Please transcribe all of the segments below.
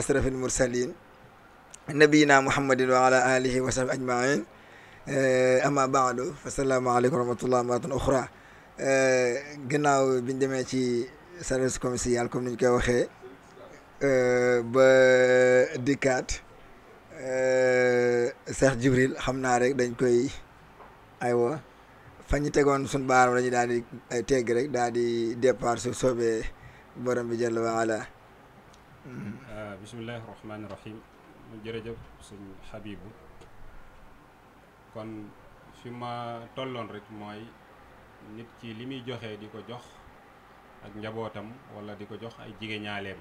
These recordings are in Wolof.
asrafil mursalin nabiyina muhammadin wa ala alihi wa sahbi ajmain ama baadu fa salaamu aleykum wa rahmatullah maratan uxra ginnaaw biñ demee ci service commercial comme niñ koy waxee ba dikkaat Cheikh Jibril xam naa rek dañ koy aywa fa ñu tegoon suñ baaram lañu daal di tegg rek daal di départ su soobee borom bi jalla wa ala. bismillahi rahmaani rahim jërëjëf sëñ Habibu kon fi ma tolloon rek mooy nit ki li muy joxe di ko jox ak njabootam wala di ko jox ay jigéñaaleem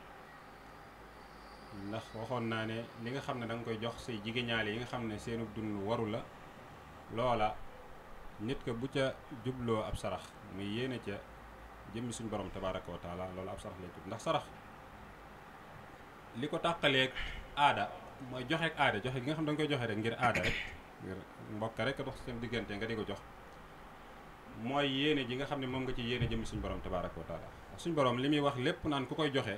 ndax waxoon naa ne li nga xam ne da nga koy jox say jigéñaale yi nga xam ne seenu dund waru la loola nit ko bu ca jubloo ab sarax muy yéene ca jëmmi suñ borom tabaraka wa taala loolu ab sarax lay tudd ndax sarax li ko tàqaleeg aada mooy joxeek aada joxe gi nga xam ne da nga koy joxe rek ngir aada rek ngir mbokk rek dox seen diggante nga di ko jox mooy yéene ji nga xam ne moom nga ci yéene jëmmi suñ borom tabaraka wa taala suñ borom li muy wax lépp naan ku koy joxe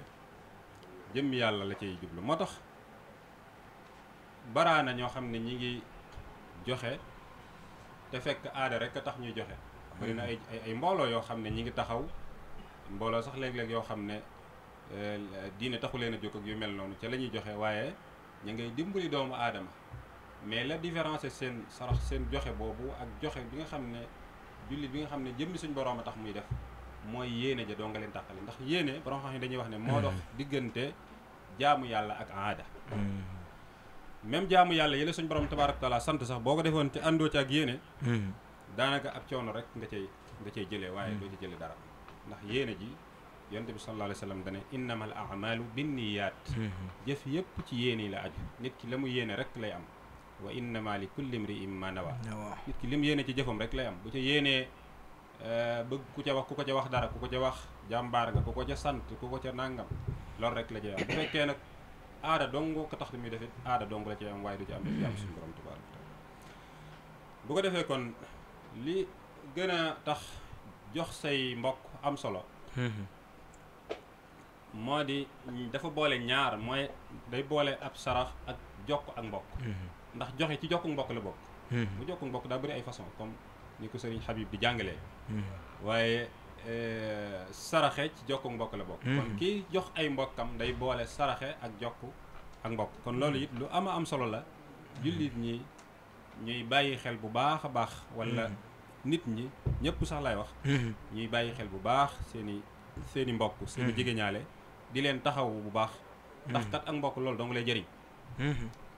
jëmmi yàlla la cay jublu moo tax baraana ñoo xam ne ñi ngi joxe te fekk aada rek a tax ñuy joxe bari na ay mbooloo yoo xam ne ñi ngi taxaw mbooloo sax léeg-léeg yoo xam ne diine taxu leen a jóg ak yu mel noonu ca la ñuy joxe waaye ñu ngay dimbali doomu aadama mais la différence seen sarax seen joxe boobu ak joxe bi nga xam ne jullit bi nga xam ne jëmmi suñ boroom a tax muy def mooy yéene ja doo nga leen tàqali ndax yéene borom xam ne dañuy wax ne moo dox diggante jaamu yàlla ak aada même jaamu yàlla yële suñ borom tabaaraka taala sant sax boo ko defoon te àndoo ci ak yéene daanaka ab coono rek nga cay jëlee waaye doo ci jëlee dara ndax yéene ji yonent bi sallallahu alayhi wa sallam dane innamal a'malu binniyaat jëf yëpp ci yéene yi la aju nit ki la mu yéene rek lay am wa innama li kulli imri'in ma nawa nit ki li mu yéene ci jëfam rek lay am bu ca yéenee bëgg ku ko ca wax dara ku ko ca wax jàmbaar nga ku ko ca sant ku ko ca nàngam loolu rek la cay am bu fekkee nag aada dong ko tax li muy defit aada dong la cay am waaye du ci am daf ci am suñu borom tabaaraka taala bu ko defee kon li gën a tax jox say mbokk am solo moo di dafa boole ñaar mooy day boole ab sarax ak jokk ak mbokk ndax joxe ci jokk mbokk la bokk bu jokk mbokk daa bëri ay façon comme ni ko sëriñ Habib di jàngalee waaye saraxe ci jokk mbokk la bokk kon kii jox ay mbokkam day boole saraxe ak jokk ak mbokk kon loolu it lu ama am solo la jullit ñi ñuy bàyyi xel bu baax a baax wala nit ñi ñëpp sax lay wax ñuy bàyyi xel bu baax seeni mbokk seeni jigéñaale di leen taxaw bu baax ndax kat ak mbokk loolu dong lay jëriñ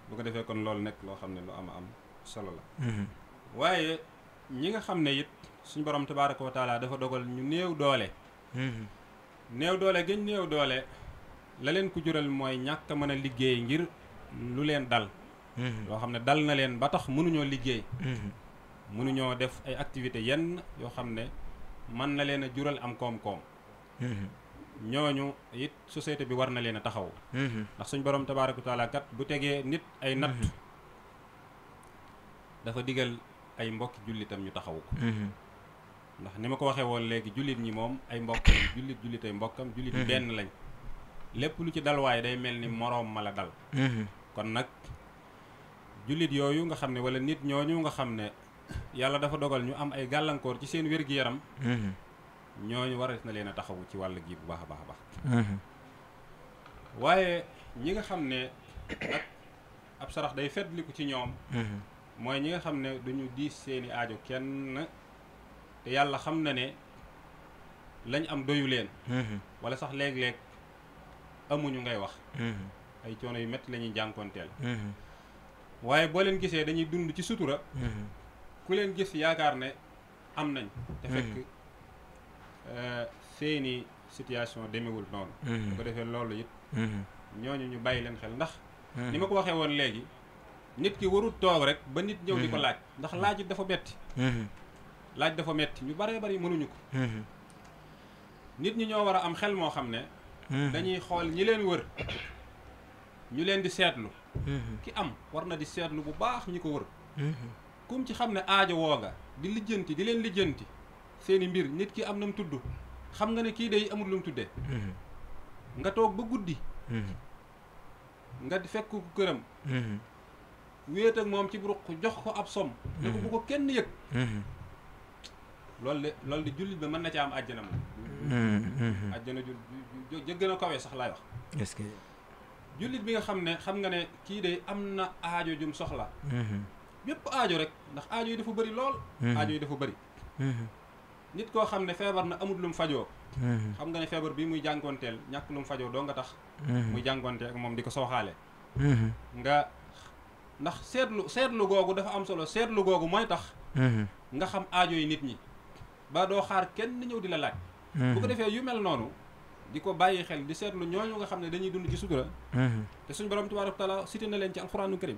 bu ko defee kon loolu nekk loo xam ne lu ama am solo la waaye ñi nga xam ne it suñ borom tabaaraka wa taala dafa dogal ñu néew doole néew doole gën néew doole la leen ko jural mooy ñàkk a mën a liggéey ngir lu leen dal loo xam ne dal na leen ba tax mënuñoo liggéey mënuñoo def ay activités yenn yoo xam ne mën na leen a jural am koom-koom ñooñu it société bi war na leen a taxaw ndax suñ borom tabaaraka wa taala kat bu tegee nit ay natt dafa digal ay mbokki jullitam ñu taxaw ko ndax ni ma ko waxee woon léegi jullit ñi moom ay mbokk jullit ay mbokkam jullit yi benn lañ lépp lu ci dal waaye day mel ni moroom ma la dal kon nag jullit yooyu nga xam ne wala nit ñooñu nga xam ne yàlla dafa dogal ñu am ay gàllankoor ci seen wér-gi-yaram ñooñu war na leen a taxawu ci wàll gi bu baax a baax a baax waaye ñi nga xam ne nag ab sarax day fetliku ci ñoom mooy ñi nga xam ne duñu diis seeni aajo kenn te yàlla xam na ne lañ am doyu leen wala sax léeg-léeg amuñu ngay wax ay coono yu métti la ñuy jànkoonteel waaye boo leen gisee dañuy dund ci sutura ku leen gis yaakaar ne am nañ te fekk seeni situation demewul noonu bu ko defee loolu it ñooñu ñu bàyyi leen xel ndax ni ma ko waxee woon léegi nit ki warul toog rek ba nit ñëw di ko laaj ndax laaj it dafa metti laaj dafa metti ñu baree bari mënuñu ko nit ñi ñoo war a am xel moo xam ne dañuy xool ñi leen wër ñu leen di seetlu ki am war na di seetlu bu baax ñi ko wër kum ci xam ne aajo woo nga di lijjanti di leen lijjanti seeni mbir nit ki am na mu tudd xam nga ne kii day amul lu mu tuddee nga toog ba guddi nga fekk ko këram wéet ak moom ci ruq jox ko ab som ne ko bu ko kenn yëg loolu de jullit ba mën na ci am àjjana moom àjjana ju gën a kawe sax laay wax est-ce que jullit bi nga xam ne xam nga ne kii de am na aajo jum soxla bépp aajo rek ndax aajo yi dafa bëri lool aajo yi dafa bëri nit koo xam ne feebar na amul lu mu fajoo xam nga ne feebar bii muy jànkoonteel ñàkk lu mu fajoo doo nga tax muy jànkoonteel ak moom di ko sooxaale nga ndax seetlu googu dafa am solo seetlu googu mooy tax nga xam aajo yi nit ñi ba doo xaar kenn ñëw di la laaj bu ko defee yu mel noonu di ko bàyyi xel di seetlu ñooñu nga xam ne dañuy dund ci sutura te suñ borom tabaaraka wa taala cité na leen ci alquraanul karim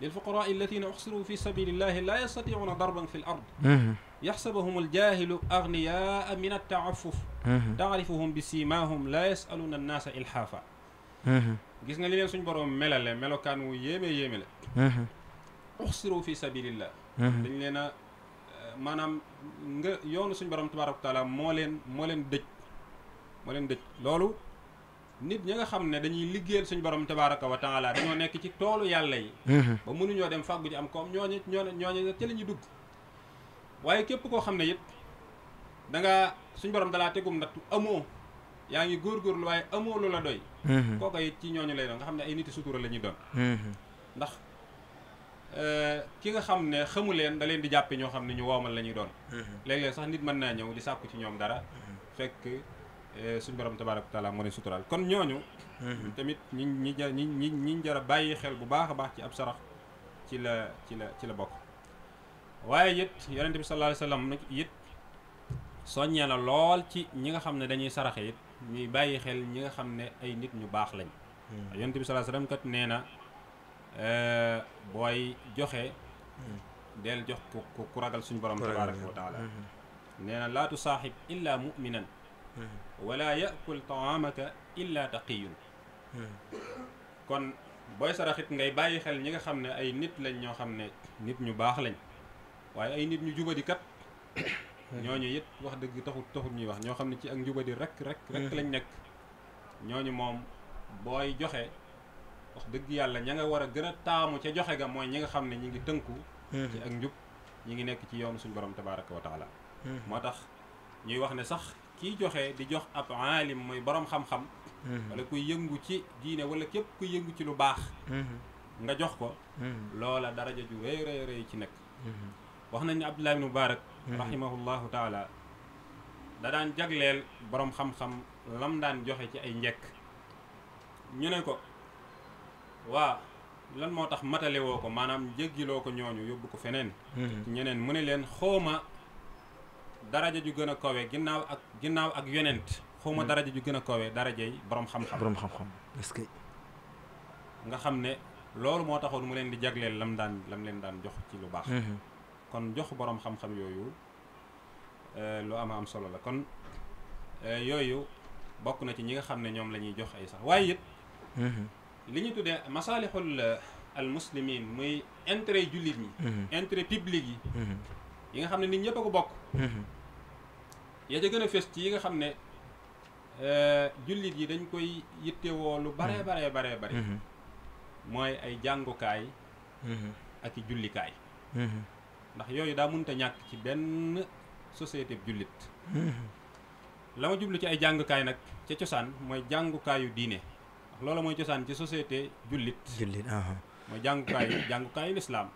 lil fuqaraa allaziina uxsiru fi sabilillahi laa yastatiicuuna darban fi l ard yaxsabuhum aljahilu agniyaa min attaafuf taarifuhum bi siimaahum laa yasaluuna annaasa ilhaafa gis nga li leen suñ borom melale melokaan wu yéeme la uxsiru fi sabilillah dañ leen a maanaam nga yoonu suñ borom tabaaraka wa taala moo leen dëj loolu nit ñi nga xam ne dañuy liggéeyal suñ borom tabaaraka wa taala dañoo nekk ci toolu yàlla yi ba mënuñoo dem fàggu ji am koom ñooñu ca la ñuy dugg waaye képp koo xam ne it dangaa suñ borom dalaa tegum nattu amoo yaa ngi góorgóorlu waaye amoo lu la doy kooka it ci ñooñu lay doon nga xam ne ay niti sutura la ñuy doon ndax ki nga xam ne xamu leen da leen di jàppe ñoo xam ne ñu woomal la ñuy doon léeg-léeg sax nit mën naa ñëw di sàkku ci ñoom dara fekk suñ borom tabaaraka wa taala moo leen suturaal kon ñooñu tamit ñi jar a bàyyi xel bu baax a baax ci ab sarax ci la bokk waaye it yonente bi sallallahu alayhi wa sallam nag it soññee na lool ci ñi nga xam ne dañuy saraxe it ñuy bàyyi xel ñi nga xam ne ay nit ñu baax lañ yonente bi sallallahu alayhi wa sallam kat nee na booy joxe del jox ku ragal suñu borom tabaaraka wa taala nee na laa tusaaxib illa muminan wala yakul taamaka illa taqiyun kon booy saraxit ngay bàyyi xel ñi nga xam ne ay nit lañ ñoo xam ne nit ñu baax lañ waaye ay nit ñu jubadi kat ñooñu it wax dëgg taxut ñuy wax ñoo xam ne ci ak njubadi rek lañ nekk ñooñu moom booy joxe wax dëgg yàlla ña nga war a gën a taamu ca joxe ga mooy ñi nga xam ne ñi ngi tënku ci ak njub ñi ngi nekk ci yoonu suñu borom tabaaraka wa taala moo tax ñuy wax ne sax kiy joxe di jox ab aalim mooy borom xam-xam wala kuy yëngu ci diine wala képp kuy yëngu ci lu baax nga jox ko loola daraja ju rëy ci nekk wax nañ ne Abdullah ibn Mubarak rahimahullahu taala da daan jagleel borom xam-xam lam daan joxe ci ay njekk ñu ne ko waa lan moo tax matale woo ko maanaam jéggiloo ko ñooñu yóbbu ko feneen ci ñeneen mu ne leen xooma daraja ju gën a kawe ginnaaw ak yonent xooma daraja ju gën a kawe daraja yi borom xam-xam est-ce que nga xam ne loolu moo taxoon mu leen di jagleel lam leen daan jox ci lu baax kon jox borom xam-xam yooyu lu am solo la kon yooyu bokk na ci ñi nga xam ne ñoom la ñuy jox ay sax waaye it li ñu tuddee masaalixul al muslimin muy intérêt jullit ñi intérêt public yi nga xam ne nit ñëpp a ko bokk yaa ca gën a fës ci yi nga xam ne jullit yi dañ koy yittewoo lu bare bari mooy ay jàngukaay ak i jullikaay ndax yooyu daa mënta ñàkk ci benn société jullit la ma jublu ci ay jàngukaay nag ca cosaan mooy jàngukaayu diine ndax loolu mooy cosaan ci société jullit mooy jàngukaayu lislaam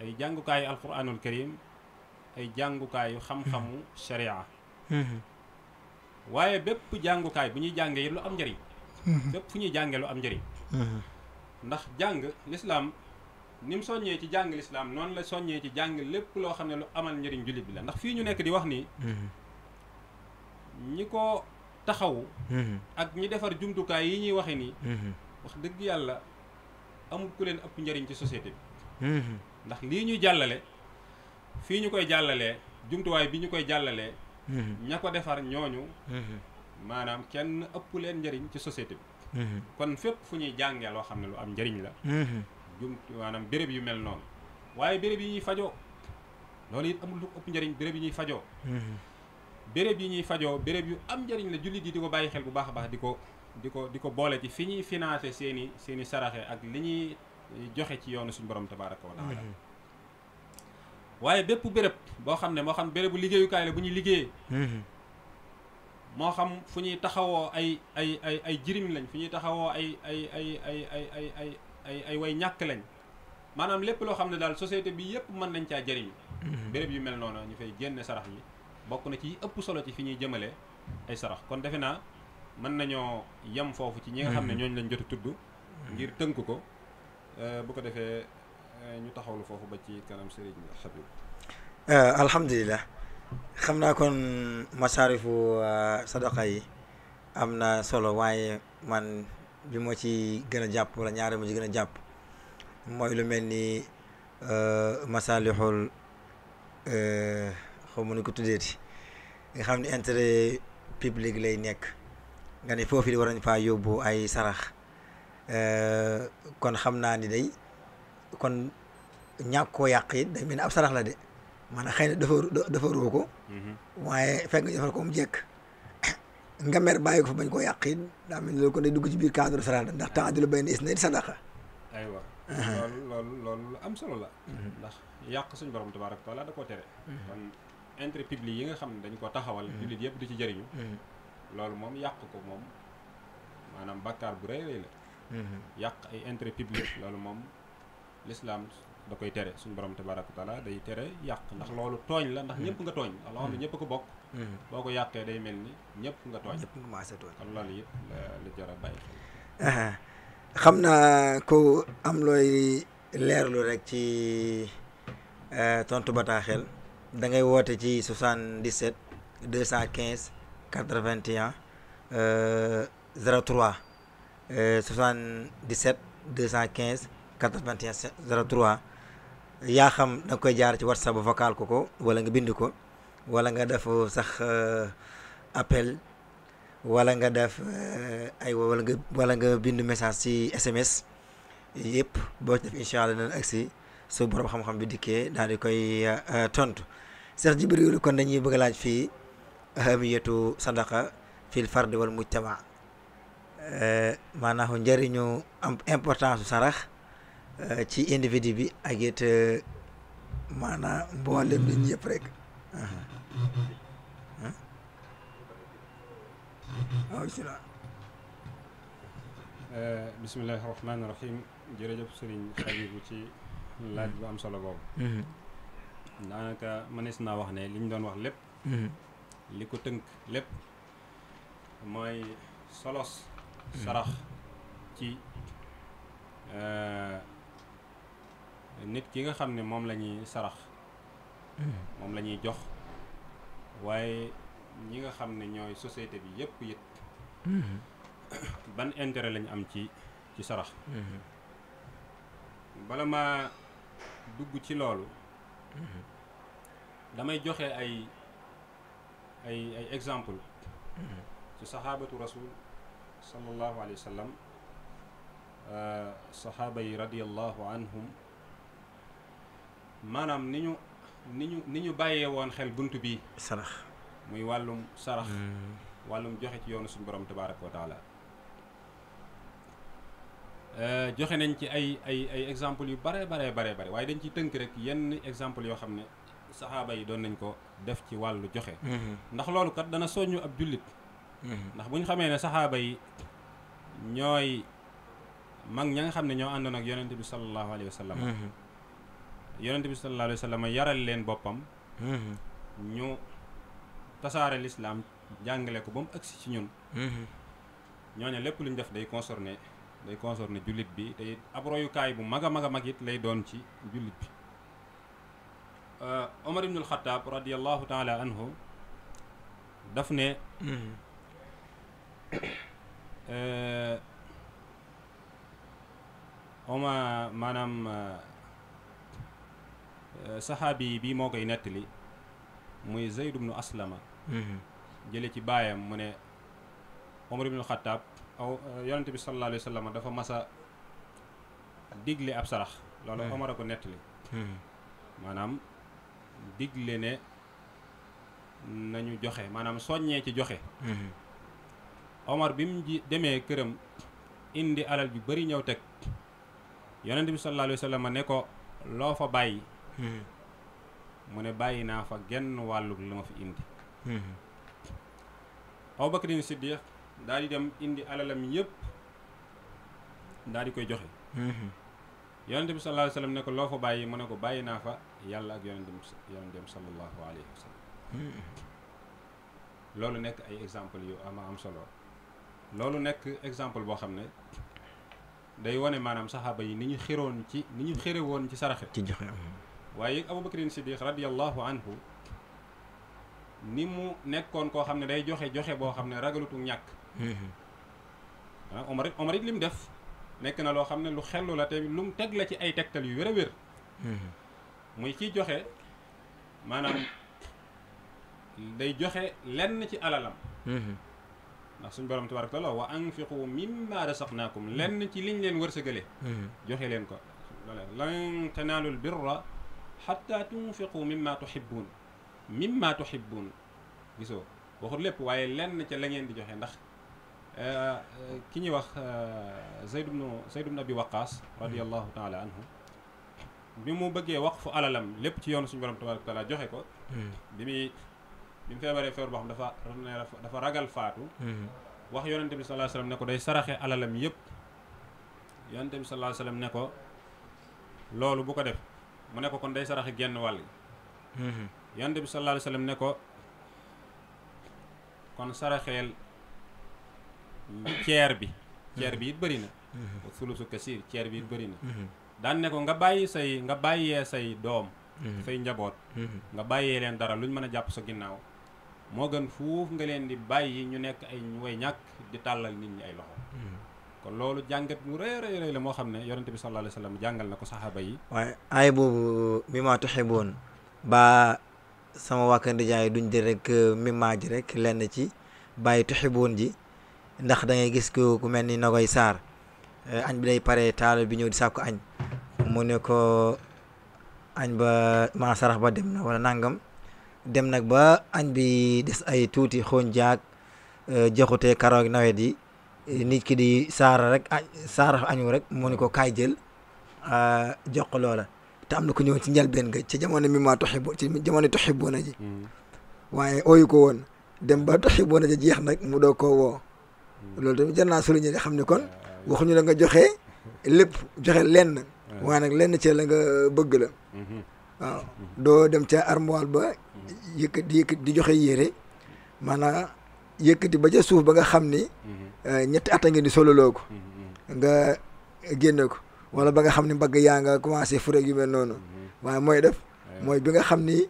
ay jàngukaayu alquranul karim ay jàngukaayu xam-xamu sharia waaye bépp jàngukaay bu ñuy jàngee yi lu am njëriñ bépp fu ñuy jàngee lu am njëriñ ndax jàng lislaam ni mu soññee ci jàng lislaam noonu la soññee ci jàng lépp loo xam ne lu amal njëriñ jullit bi la ndax fii ñu nekk di wax nii ñi ko taxawu ak ñi defar jumtukaay yi ñuy waxe nii wax dëgg yàlla amul ku leen ëpp njëriñ ci société bi ndax lii ñuy jàllale fii ñu koy jàllalee jumtuwaay bi ñu koy jàllalee ña ko defar ñooñu maanaam kenn ëpp leen njëriñ ci société bi kon fépp fu ñuy jàngee loo xam ne lu am njëriñ la maanaam béréb yu mel noonu waaye béréb yi ñuy fajoo loolu it amul lu ëpp njëriñ béréb yi ñuy fajoo béréb yi ñuy fajoo béréb yu am njëriñ la jullit yi di ko bàyyi xel bu baax a baax di ko boole ci fi ñuy financé seeni saraxe ak li ñuy joxe ci yoonu suñu borom tabaraka wa taala waaye bépp béréb boo xam ne moo xam bérébu liggéeyukaay la bu ñuy liggéeyee moo xam fu ñuy taxawoo ay jirim lañ fu ñuy taxawoo ay way ñàkk lañ maanaam lépp loo xam ne daal société bi yëpp mën nañ caa jëriñ béréb yu mel noonu ñu fay génne sarax yi bokk na ci ëpp solo ci fi ñuy jëmale ay sarax kon defe naa mën nañoo yem foofu ci ñi nga xam ne ñooñu lañ jot a tudd ngir tënk ko bu ko defee ñu taxawlu foofu ba ci kanam Serigne Habib. alhamdulilah xam naa kon masaarifu sadaqa yi am na solo waaye man bi moo ci gën a jàpp wala ñaari mu ci gën a jàpp mooy lu mel ni masaalixul xaw ma nu ko tuddeeti nga xam ne intérêt public lay nekk nga ne foofu di war nañ faa yóbbu ay sarax kon xam naa ni day kon ñàkk koo yàq it day mel ni ab sarax la de maanaam xëy na defaroo ko waaye fekk nga defar ko mu jekk nga mer bàyyi ko fa bañ koo yàq it daa mel ni loolu kon day dugg ci biir cadre sarax ndax taadilu bayna isnayni sadaqa aywa loolu am solo la ndax yàq suñu borom tabaaraka wa taala da koo tere kon intérêt public yi nga xam ne dañ ko taxawal jullit yëpp di ci jëriñu loolu moom yàq ko moom maanaam bàkkaar bu rëy rëy la yàq ay intérêt public loolu moom l'islam da koy tere suñu borom tabaaraka wa taala day tere yàq ndax loolu tooñ la ndax ñëpp nga tooñ ndax loo xam ne ñëpp ko bokk boo ko yàqee day mel ni ñëpp nga tooñ kon loolu it la jar a bàyyi xel xam naa ko am looy leerlu rek ci tontu bataaxel da ngay woote ci 77 215 81 03 77 215 81 03 yaa xam da nga koy jaar ci WhatsApp vocal ko wala nga bind ko wala nga def sax appel wala nga def wala nga bind message ci SMS yëpp boo ci def incha allah dinañ agsi su borom xam-xam bi dikkee daal di koy tontu Cheikh Jibril kon dañuy bëgg a laaj fii ahamiyatu sadaqa fil fard wal mujtama maanaam njëriñu am importance su sarax ci individu bi ak it maanaam mboolem nit ñëpp rek bismillahi rahmaani rahim jërëjëf Serigne Habibou ci laaj bu am solo boobu daanaka mënees naa wax ne li ñu doon wax lépp li ko tënk lépp mooy solos sarax ci nit ki nga xam ne moom la ñuy sarax moom la ñuy jox waaye ñi nga xam ne ñooy société bi yëpp it ban intérêt lañu am ci sarax bala ma dugg ci loolu damay joxe ay exemple ci saxaabatu rasul sallallahu alayhi wa sallam saxaaba yi radiyallahu anhum maanaam ni ñu bàyyee woon xel bunt bi sarax muy wàllum sarax wàllum joxe ci yoonu suñu borom tabaraka wa taala joxe nañ ci ay exemple yu bare waaye dañ ciy tënk rek yenn exemple yoo xam ne saxaaba yi doon nañ ko def ci wàllu joxe ndax loolu kat dana soññu ab jullit ndax bu ñu xamee ne saxaaba yi ñooy mag ña nga xam ne ñoo àndoon ak yonente bi sallallahu alayhi wa sallam yonente bi sallallahu alayhi wa sallam yaral leen boppam ñu tasaare lislaam jàngale ko ba mu agsi ci ñun ñooñu lépp lu ñu def day concerné jullit bi te ab royukaay bu mag a mag it lay doon ci jullit bi Omar ibnul Xataab radiyallahu taala anhu daf ne maanaam saxaabi bi moo koy nettali muy Zayd ibnu Aslama jële ci baayam mu ne Omar ibnul Xataab yonente bi sallallahu alayhi wa sallam dafa masa digle ab sarax loolu Omar a ko nettali maanaam digle ne nañu joxe maanaam soññee ci joxe Omar bi mu demee këram indi alal ju bari ñëw teg yonent bi sallallahu alayhi wa sallam ne ko loo fa bàyyi mu ne bàyyi naa fa genn wàllug la ma fi indi Abubakrin Siddiq daal di dem indi alalam yëpp daal di koy joxe yonent bi sallallahu alayhi wa sallam ne ko loo fa bàyyi mu ne ko bàyyi naa fa yàlla ak yonentam sallallahu alayhi wa sallam loolu nekk ay exemple yu am solo loolu nekk exemple boo xam ne day wane maanaam saxaaba yi ni ñu xire woon ci saraxe ci joxe waaye Abubakrin Siddiq radiyallahu anhu ni mu nekkoon koo xam ne day joxe boo xam ne ragalutu ñàkk Omar it li mu def nekk na loo xam ne lu xellu la te lu mu teg la ci ay tegtal yu wér a wér muy kiy joxe maanaam day joxe lenn ci alalam ndax suñu borom tabaaraka taala wa anfiqu mimma rasaqnaakum lenn ci liñ leen wërsëgale joxe leen ko lan tanaalul birra xatta tunfiqu mimma tuhibbun gisoo waxut lépp waaye lenn ca la ngeen di joxe ndax ki ñuy wax Zayd ibn Abi Waqaas radiyallahu taala anhu bi mu bëggee waqfu alalam lépp ci yoonu suñu borom tabaaraka taala joxe ko bi mu feebaree feebar boo xam dafa ragal faatu wax yonente bi sallallahu alayhi wasallam ne ko day saraxe alalam yëpp yonente bi sallallahu alayhi wasallam ne ko loolu bu ko def mu ne ko kon day saraxe genn wàll yonente bi sallallahu alayhi wasallam ne ko kon saraxeel ceer bi it bëri na sulusu kasiir ceer bi it bëri na daan ne ko nga bàyyee say doom say njaboot nga bàyyee leen dara luñ mën a jàpp sa ginnaaw moo gën fuuf nga leen di bàyyi ñu nekk ay way ñàkk di tàllal nit ñi ay loxo kon loolu jàngat mu rëy la moo xam ne yonente bi sallallahu alayhi wasallam jàngal na ko saxaaba yi waaye ay boobu mimma tuhibbuun ba sama waa kër ndijaay duñ di rek mimma ji rek lenn ci bàyyi tuhibbuun ji ndax da ngay gis ku mel ni Nogoy Sarr añ bi day pare taal bi ñëw di sàkku añ mu ne ko añ ba maa sarax ba dem na wala nangam dem nag ba añ bi des ay tuuti xooñ jaag joxute karoog nawet yi nit ki di saara añu rek mu ne ko kaay jël jox ko loola te am na ko ñëw ci njëlbeen ga ci jamono mi maa ci jamono tuhibbuuna ji waaye ooyu ko woon dem ba tuhibbuuna ji jeex nag mu doo koo woo loolu tamit jar naa souligner nga xam ne kon waxuñu la nga joxe lépp joxe lenn waaye nag lenn ci la nga bëgg la waaw doo dem ca armoire ba yëkkati di joxe yére maanaam yëkkati ba ca suuf ba nga xam ni ñetti at a ngi di sololoo ko nga génne ko wala ba nga xam ni mbagg yaa nga commencé fureg yu mel noonu waaye mooy bi nga xam ni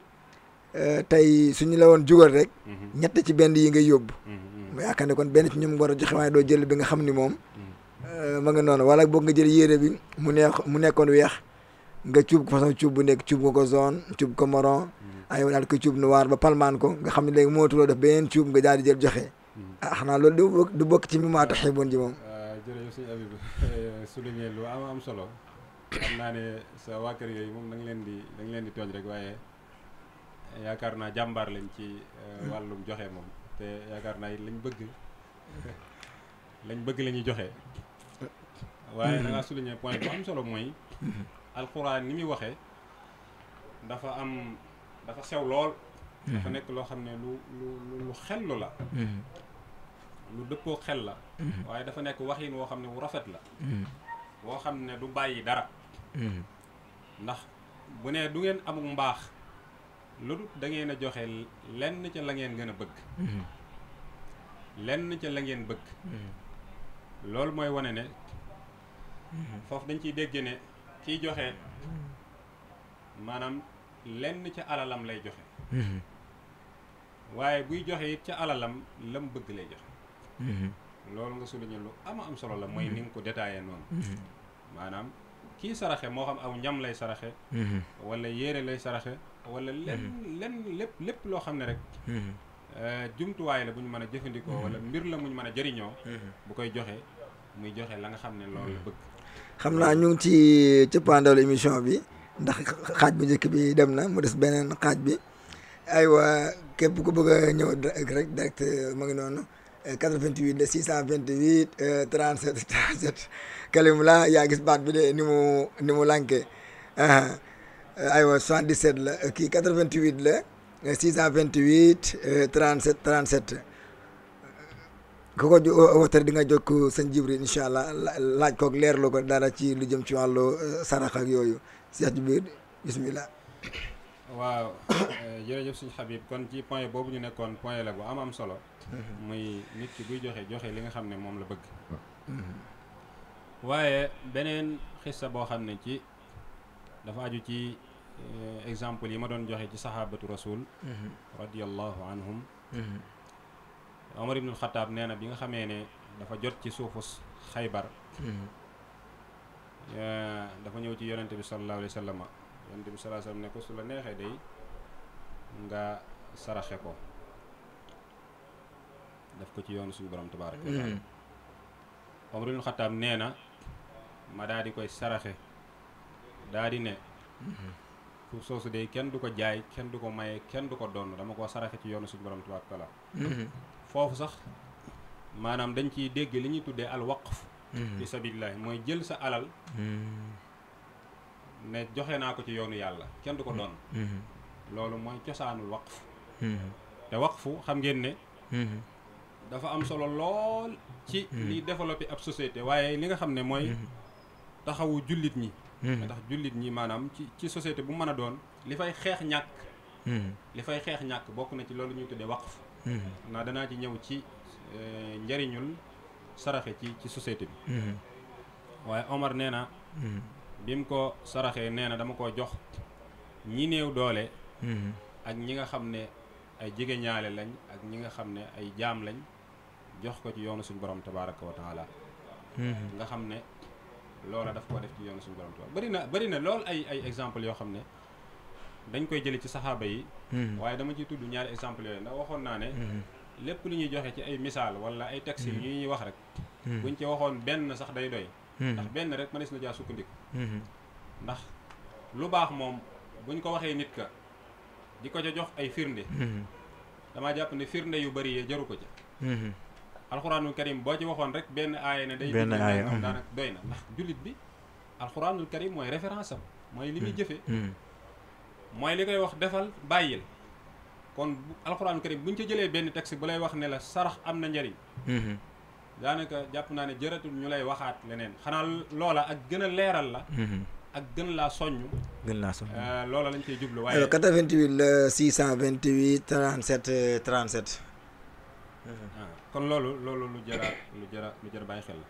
tey suñu la woon jugal rek ñett ci benn yi nga yóbbu ma yaakaar ne kon benn ci ñoom nga war a joxe waaye doo jël bi nga xam ni moom ma nga noonu wala boog nga jël yére bi mu nekkoon weex nga cuub ko façon cuub bu nekk cuub nga ko zone cuub ko marron ay daal ko cuub noir ba palmaan ko nga xam ne léegi mootuloo def beneen cuub nga daal di jël joxe xanaa loolu du bokk ci mimma tuhibbuun ji moom jërëjëf sëñ Habib souligné lu am solo xam naa ne sa waa kër yooyu moom da nga leen di tooñ rek waaye yaakaar naa jàmbaar lañ ci wàllum joxe moom te yaakaar naa it lañ bëgg la ñuy joxe waaye da ngaa souligné point bu am solo mooy alxuraan ni muy waxee dafa sew lool dafa nekk loo xam ne lu xellu la lu dëppoo xel la waaye dafa nekk waxin woo xam ne wu rafet la woo xam ne du bàyyi dara ndax bu ne du ngeen amul mbaax lu dul da ngeen a joxe lenn ca la ngeen gën a bëgg lenn ca la ngeen bëgg loolu mooy wane ne foofu dañ ciy dégg ne kiy joxe maanaam lenn ca alalam lay joxe waaye buy joxe it ca alalam lam bëgg lay joxe loolu nga souligné lu am solo la mooy ni nga ko détaillé noonu maanaam kii saraxe moo xam aw ñam lay saraxe wala yére lay saraxe wala lenn lépp loo xam ne rek jumtuwaay la bu ñu mën a jëfandikoo wala mbir la muñ mën a jëriñoo bu koy joxe muy joxe la nga xam ne loolu la bëgg xam naa ñu ngi ci cëppaandalu émission bi ndax xaaj bu njëkk bi dem na mu des beneen xaaj bi aywa képp ku bëgg a ñëw rek direct ma ngi noonu 88 la 628 37 37 Kalimullah yaa gis baat bi de ni mu lànkee aywa 77 la kii 88 la 628 37 37 ku ko wootee di nga jokk sëñ Jibril incha allah laaj koog leerlu ko dara ci lu jëm ci wàllu sarax ak yooyu Cheikh Jibril bismillah. waaw jërëjëf suñu Habib kon ci point boobu ñu nekkoon point la bu am solo. muy nit ki buy joxe li nga xam ne moom la bëgg. waaye beneen xissa boo xam ne ci dafa aju ci exemple yi ma doon joxe ci sahabatu rasul radiyallahu anhum. Omar ibnul Xataab nee na bi nga xamee ne dafa jot ci suufu Xaybar. dafa ñëw ci yonente bi sallallahu alayhi wa sallam yonente bi sallallahu alayhi wa sallam ne ko su la neexee day nga saraxe ko def ko ci yoonu suñu borom tabaaraka wa taala. Omar ibnul Xataab nee na ma daa di koy saraxe daa di ne suuf soosu day kenn du ko jaay kenn du ko maye kenn du ko donn dama koo saraxe ci yoonu suñu borom tabaaraka wa taala. foofu sax maanaam dañ ciy dégg li ñuy tuddee al waqf fi sabilillahi mooy jël sa alal ne joxe naa ko ci yoonu yàlla kenn du ko doon loolu mooy cosaanul waqf te waqfu xam ngeen ne dafa am solo lool ci liy développé ab société waaye li nga xam ne mooy taxawu jullit ñi ndax jullit ñi maanaam ci société bu mën a doon li fay xeex ñàkk bokk na ci loolu ñuy tuddee waqf naa danaa ci ñëw ci njariñul saraxe ci société bi waaye Omar nee na bi mu ko saraxee nee na dama ko jox ñi néew doole ak ñi nga xam ne ay jegeñaale lañ ak ñi nga xam ne ay jaam lañ jox ko ci yoonu suñu borom tabaraka wa taala nga xam ne loola daf ko def ci yoonu suñu borom tabaraka bari na lool ay exemple yoo xam ne dañ koy jëli ci saxaaba yi waaye dama ciy tudd ñaari exemple yooyu ndax waxoon naa ne lépp lu ñuy joxe ci ay misaal wala ay textes yi ñuy wax rek buñ ci waxoon benn sax day doy ndax benn rek mënees na jaa sukkandiku ndax lu baax moom buñ ko waxee nit ka di ko ca jox ay firnde damaa jàpp ne firnde yu bari yee jaru ko ca alxuraanul karim boo ci waxoon rek benn aaya ne day benn aaya am daanaka doy na ndax jullit bi alxuraanul karim mooy référence am mooy li muy jëfe mooy li koy wax defal bàyyil kon alxuraanul karim buñ ca jëlee benn texte bu lay wax ne la sarax am na njariñ daanaka jàpp naa ne jëratul ñu lay waxaat leneen xanaa loola ak gën a leeral la ak gën laa soññ loola lañ koy jublu waaye 88 la 628 37 37 kon loolu lu jëra bàyyi xel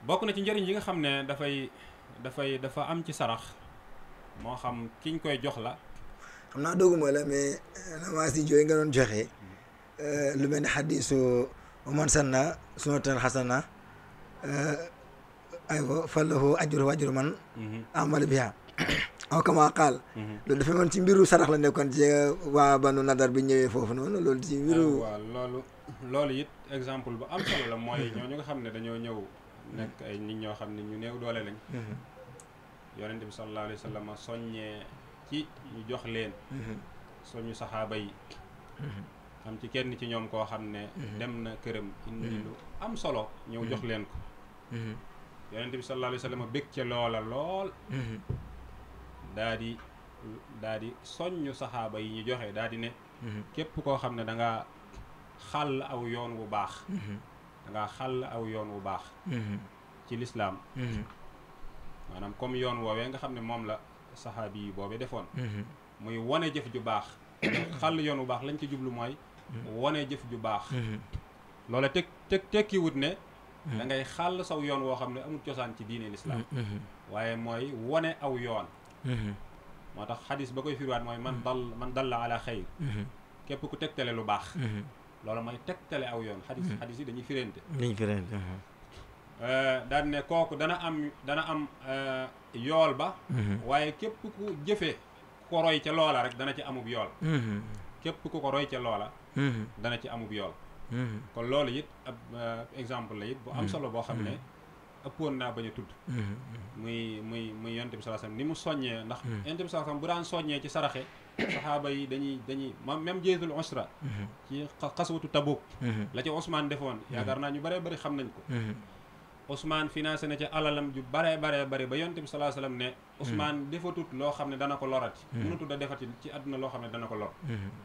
bokk na ci njëriñ yi nga xam ne dafa am ci sarax moo xam kiñ koy jox la xam naa dooguma la mais namasi jooy nga doon joxe lu mel ne xadiisu man sanna sunnatan xasana aywa falahu ajru wa ajru man amala biha aw kama qaal loolu dafa mën ci mbiru sarax la nekkoon ci waa banu nadar bi ñëwee foofu noonu loolu ci mbiru waaw loolu it exemple bu am solo la mooy ñooñu nga xam ne dañoo ñëw nekk ay nit ñoo xam ne ñu néew doole lañ yonent bi sallallahu alayhi wa sallam soññee ci ñu jox leen soñu saxaaba yi am ci kenn ci ñoom koo xam ne dem na këram indi lu am solo ñëw jox leen ko yonent bi sallallahu alayhi wa sallam bég ca loola lool daa di soññu saxaaba yi ñu joxe daa di ne képp koo xam ne da nga xàll aw yoon wu baax ci lislaam maanaam comme yoon woowee nga xam ne moom la saxaabi yi boobee defoon muy wane jëf ju baax xàll yoon wu baax lañ ci jublu mooy wane jëf ju baax loola tekkiwut ne da ngay xàll saw yoon woo xam ne amul cosaan ci diine lislaam waaye mooy wane aw yoon moo tax xadis ba koy firiwaat mooy man dalla ala xayr képp ku tegtale lu baax loolu mooy tegtale aw yoon xadis yi dañuy firente daal ne kooku dana am yool ba waaye képp ku jëfe ku ko roy ca loola rek dana ci amub yool képp ku ko roy ca loola dana ci amub yool kon loolu it ab exemple la it bu am solo boo xam ne ëppoon naa bañ a tudd muy yonent bi sallallahu alayhi wasallam ni mu soññee ndax yonent bi sallallahu alayhi wasallam bu daan soññee ci saraxe saxaaba yi dañuy même jeetul usra ci xaswatu Tabuk la ci Ousmane defoon yaakaar naa ñu bëree bëri xam nañ ko Ousmane financé na ci alalam ju baree bëri ba yonent bi salaa salaam ne Ousmane defatut loo xam ne dana ko lorati mënatut a defati ci àdduna loo xam ne dana ko lor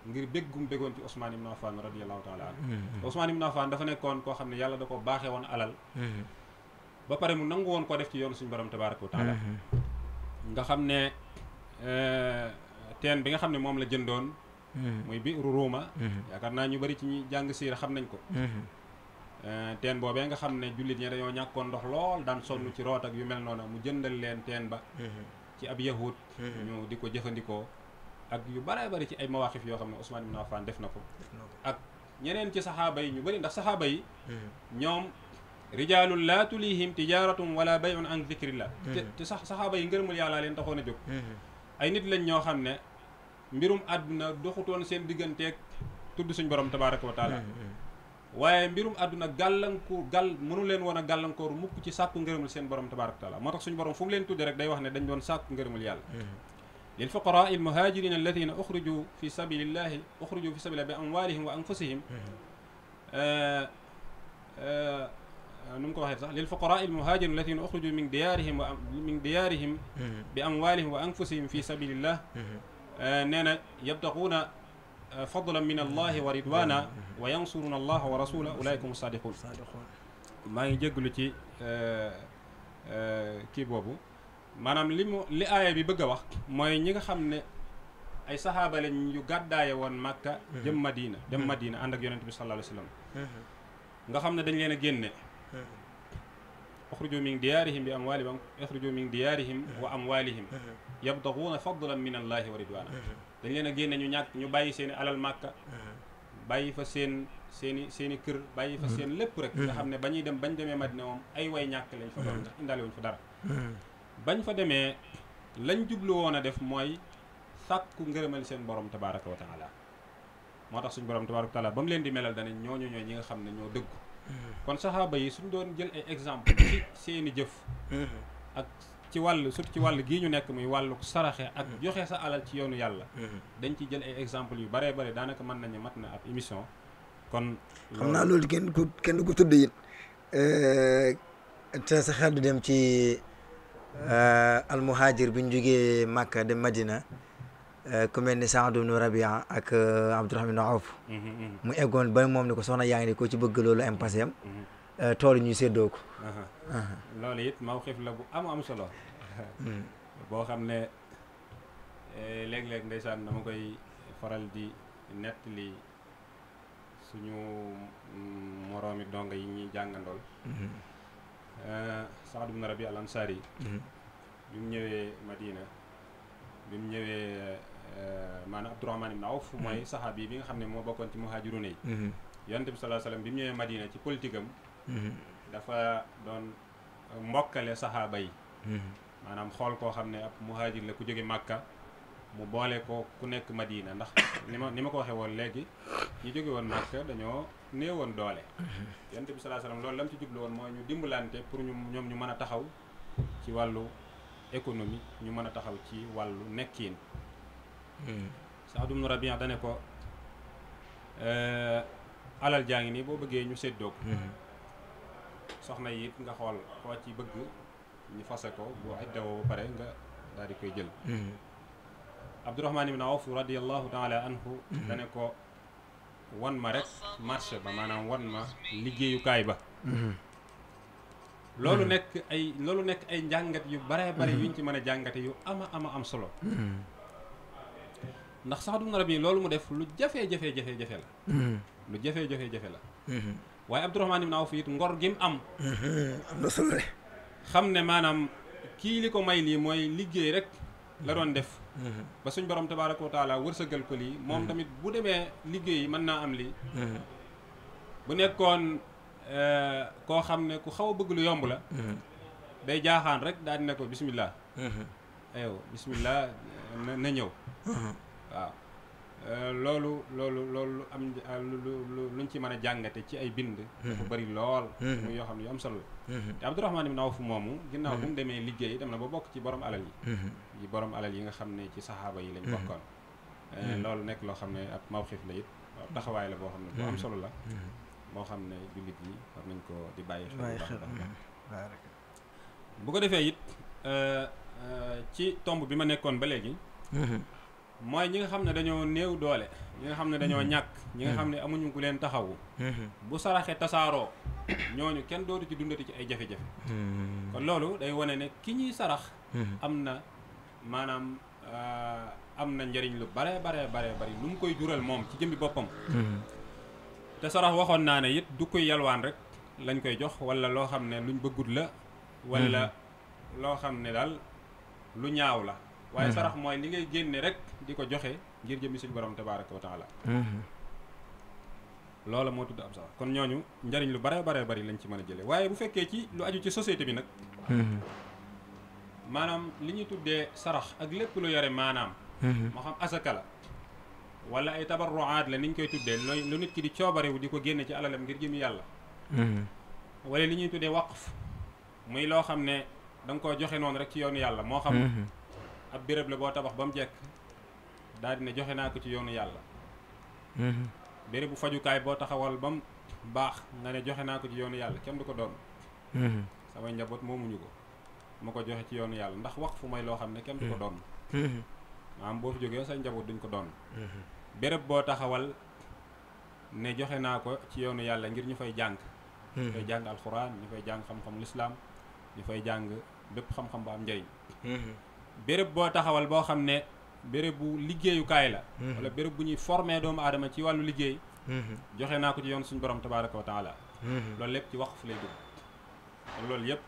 ngir béggum béggoon ci Ousmane ibn Affan radiyallahu taala anhu Ousmane ibn Affan dafa nekkoon koo xam ne yàlla da ko baaxee woon alal ba pare mu nangu woon ko def ci yoon suñu borom tabaraka wa taala nga xam ne teen bi nga xam ne moom la jëndoon muy biiru ruuma yaakaar naa ñu bëri ci ñi jàng siira xam nañ ko teen boobee nga xam ne jullit ñi dañoo ñàkkoon ndox lool daan sonn ci root ak yu mel noonu mu jëndal leen teen ba ci ab yahud ñu di ko jëfandikoo ak yu bare bari ci ay mawaqif yoo xam ne Ousmane ibn Affan def na ko ak ñeneen ci saxaaba yi ñu bëri ndax saxaaba yi ñoom rijaalun laa tulihim tijaaratum wala bay'un an dhikrillah te sax saxaaba yi ngërëmul yàlla leen taxoon a jóg ay nit lañ ñoo xam ne mbirum àdduna doxutoon seen digganteeg tudd suñ borom tabaraka wa taala waaye mbirum àdduna mënu leen woon a gàllankoor mukk ci sàkku ngërëmul seen borom tabaraka wa taala moo tax suñu borom fu mu leen tudde rek day wax ne dañ doon sàkku ngërëmul yàlla lil fuqaraa al muhaajiriina alladina uxriju fi sabilillahi bi amwalihim wa anfusihim nu mu ko waxee sax lil fuqaraa al muhaajiriina alladina uxriju min diyaarihim bi amwalihim wa anfusihim fi sabilillah nee na yabtaquuna fadlan min allahi wa ridwana wa yansuruna allaha wa rasula ulaika hum sadiqun maa ngi jégglu ci kii boobu maanaam li aaya bi bëgg a wax mooy ñi nga xam ne ay saxaaba lañ yu gàddaaye woon Makka dem Madina ànd ak yonente bi sallallahu alayhi wa sallam nga xam ne dañ leen a génne uxruju min diyaarihim bi amwalihim uxruju min diyaarihim wa amwalihim yabtaxuuna fadlan min allahi wa ridwana dañ leen a génne ñu bàyyi seen i alal Màkka bàyyi fa seeni kër bàyyi fa seen lépp rek nga xam ne bañ demee Madina moom ay way ñàkk lañ fa doon ndax indaale wuñ fa dara bañ fa demee lañ jublu woon a def mooy sàkku ngërëmal seen borom tabaraka wa taala moo tax suñ borom tabaraka wa taala ba mu leen di melal dane ñooñu ñooy ñi nga xam ne ñoo dëggu kon saxaaba yi suñ doon jël ay exemple ci seeni jëf ak surtout ci wàll gii ñu nekk muy wàllu saraxe ak joxe sa alal ci yoonu yàlla dañ ci jël ay exemple yu bare bare daanaka mën nañu mat na ab émission kon xam naa loolu kenn du ko tudd it te sa xel du dem ci almuhajir bi ñu jógee Makka dem Madina ku mel ni Saad ibn Rabia ak Abdurahman ibn Awf mu eggoon ba moom ni ko soxna yaa ngi ni ko ci bëgg loolu impassé am tool ñuy séddoo ko loolu it mawqif la bu am solo boo xam ne léeg-léeg ndeysaan dama koy faral di nettali suñu moroomi donga yi ñuy jàngandool Saad ibn Rabi al Ansari bi mu ñëwee Madina bi mu ñëwee maanaam Abdurahman ibn Awf mooy saxaabi bi nga xam ne moo bokkoon ci muhajiruna yi yonent bi sallallahu alayhi wasallam bi mu ñëwee Madina ci politique am dafa doon mbokkale saxaaba yi maanaam xool koo xam ne ab muhajir la ku jóge Màkka mu boole ko ku nekk Madina ndax ni ma ko waxee woon léegi ñu jóge woon Màkka dañoo néewoon doole yonent bi sallallahu alayhi wasallam loolu lam ci jublu woon mooy ñu dimbalante pour ñoom ñu mën a taxaw ci wàllu économie ñu mën a taxaw ci wàllu nekkiin Saad ibn Rabi' dane ko alal jaa ngi nii boo bëggee ñu séddoo ko soxna yi it nga xool koo ci bëgg ñu fase ko boo iddawoo ba pare nga daal di koy jël Abdurahman ibn Awf radiyallahu taala anhu dane ko wan ma rek marché ba maanaam wan ma liggéeyukaay ba loolu nekk ay njàngat yu bare bare yuñ ci mën a jàngate yu ama am solo ndax Saad ibn Rabi loolu mu def lu jafe-jafe la lu jafe-jafe la waaye Abdurahman ibn Awf it ngor gi mu am na solo rek xam ne maanaam kii li ko may lii mooy liggéey rek la doon def ba suñ borom tabaraka wa taala wërsëgal ko lii moom tamit bu demee liggéey mën naa am lii bu nekkoon koo xam ne ku xaw a bëgg lu yomb la day jaaxaan rek daal di ne ko bismillah ayow bismillah na ñëw waaw loolu am luñ ci mën a jàngate ci ay bind dafa bari lool muy yoo xam ne yu am solo te Abdurahman ibn Awf moomu ginnaaw bu mu demee liggéey dem na ba bokk ci borom alal yi borom alal yi nga xam ne ci saxaaba yi lañ bokkoon loolu nekk loo xam ne ab mawxif la it taxawaay la boo xam ne bu am solo la moo xam ne jullit yi war nañ ko di bàyyi xel bu ko defee it ci tomb bi ma nekkoon ba léegi mooy ñi nga xam ne dañoo néew doole ñi nga xam ne dañoo ñàkk ñi nga xam ne amuñu ku leen taxawu bu saraxe tasaaroo ñooñu kenn dootu ci dundati ci ay jafe-jafe kon loolu day wane ne ki ñuy sarax am na maanaam am na njëriñ lu bare bari lu mu koy jural moom ci jëmbi boppam te sarax waxoon naa ne it du koy yalwaan rek lañ koy jox wala loo xam ne luñ bëggut la wala loo xam ne daal lu ñaaw la waaye sarax mooy li ngay génne rek di ko joxe ngir jëmmi suñu borom tabaaraka wa taala loola moo tudd ab sarax kon ñooñu njariñ lu bare bari lañ ci mën a jële waaye bu fekkee ci lu aju ci société bi nag maanaam li ñuy tuddee sarax ak lépp lu yore maanaam moo xam asaka la wala ay tabarruaat la ni ñu koy tuddee lu nit ki di coobarewu di ko génne ci alalam ngir jëmi yàlla wala li ñuy tuddee waqf muy loo xam ne da nga koo joxe noonu rek ci yoonu yàlla moo xam ab béréb la boo tabax ba mu jekk daal di ne joxe naa ko ci yoonu yàlla béréb bu fajukaay boo taxawal ba mu baax nga ne joxe naa ko ci yoonu yàlla kenn du ko doon samay njaboot moomuñu ko ma ko joxe ci yoonu yàlla ndax waqf mooy loo xam ne kenn du ko doon maanaam boo fi jógee say njaboot duñ ko doon béréb boo taxawal ne joxe naa ko ci yoonu yàlla ngir ñu fay jàng ñu fay jàng alxuraan ñu fay jàng xam-xam lislaam ñu fay jàng bépp xam-xam ba am njëriñ béréb boo taxawal boo xam ne béréb bu liggéeyukaay la wala béréb bu ñuy formé doomu aadama ci wàllu liggéey joxe naa ko ci yoon suñu borom tabaraka wa taala loolu lépp ci waqf lay dugg kon loolu yëpp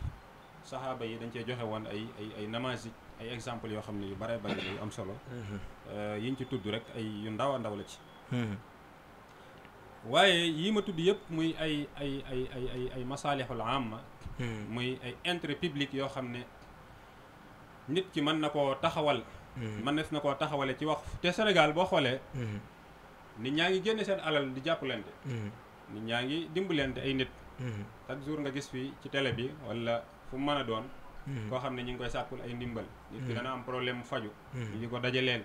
saxaaba yi dañ cee joxe woon ay namazij ay exemple yoo xam ne yu bare bari yu am solo yiñ ci tudd rek ay yu ndaw a ndaw la ci waaye yii ma tudd yëpp muy ay masaalixul amma muy ay intérêt public yoo xam ne nit ki mën na koo taxawal mën na koo taxawale ci waqf te Sénégal boo xoolee nit ñaa ngi génne seen alal di jàppalante nit ñaa ngi dimbalante ay nit chaque jour nga gis fii ci télé bi wala fu mu mën a doon koo xam ne ñu ngi koy sàkkul ay ndimbal nit ki dana am problème mu faju ñu di ko dajaleel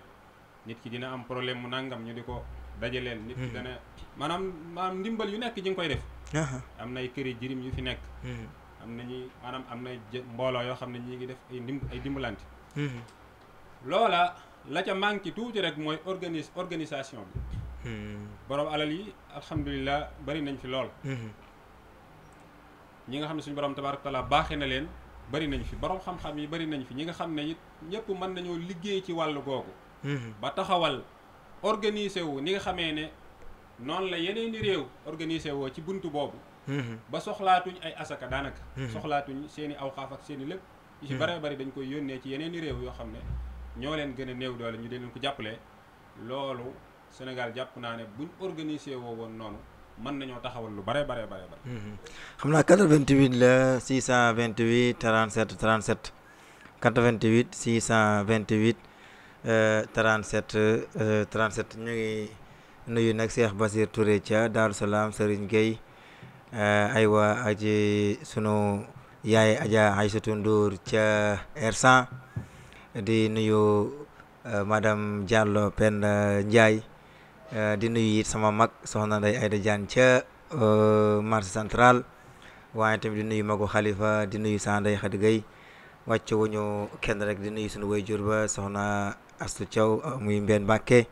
nit ki dina am problème mu nangam ñu di ko dajaleel nit ki dana maanaam ndimbal yu nekk ñi ngi koy def am nay këri jirim yu fi nekk am nañuy maanaam am na mbooloo yoo xam ne ñi ngi def ay dimbalante loola la ca manqué tuuti rek mooy organisation bi borom alal yi alhamdulilah bari nañ fi lool ñi nga xam ne suñu borom tabaaraka taala baaxee na leen bari nañ fi borom xam-xam yi bari nañ fi ñi nga xam ne it ñëpp mën nañoo liggéey ci wàllu googu ba taxawal organisé wu ni nga xamee ne noonu la yeneen i réew organisé woo ci buntu boobu ba soxlaatuñ ay asaka daanaka soxlaatuñ seen i awqaaf ak seen i lépp yi ci bare bari dañ koy yónnee ci yeneen i réew yoo xam ne ñoo leen gën a néew doole ñu leen ko jàppale loolu Sénégal jàpp naa ne buñ organisé woo woon noonu mën nañoo taxawal lu bare xam naa 88 la 628 37 37 88 628 37 37 ñu ngi nuyu nag Cheikh Basir Touré ca Daaru Salaam Serigne Gueye aywa aji sunu yaay Adja Aïssatou Ndour ca R100 di nuyu madame Diallo Penda Ndiaye di nuyu it sama mag soxna Ndeye Aïda Diagne ca marché central waaye tamit di nuyu magu Khalifa di nuyu sa Ndeye Khady Gueye wàcc wuñu kenn rek di nuyu sunu waajur ba soxna Astou Thiaw muy Mbène Mbacké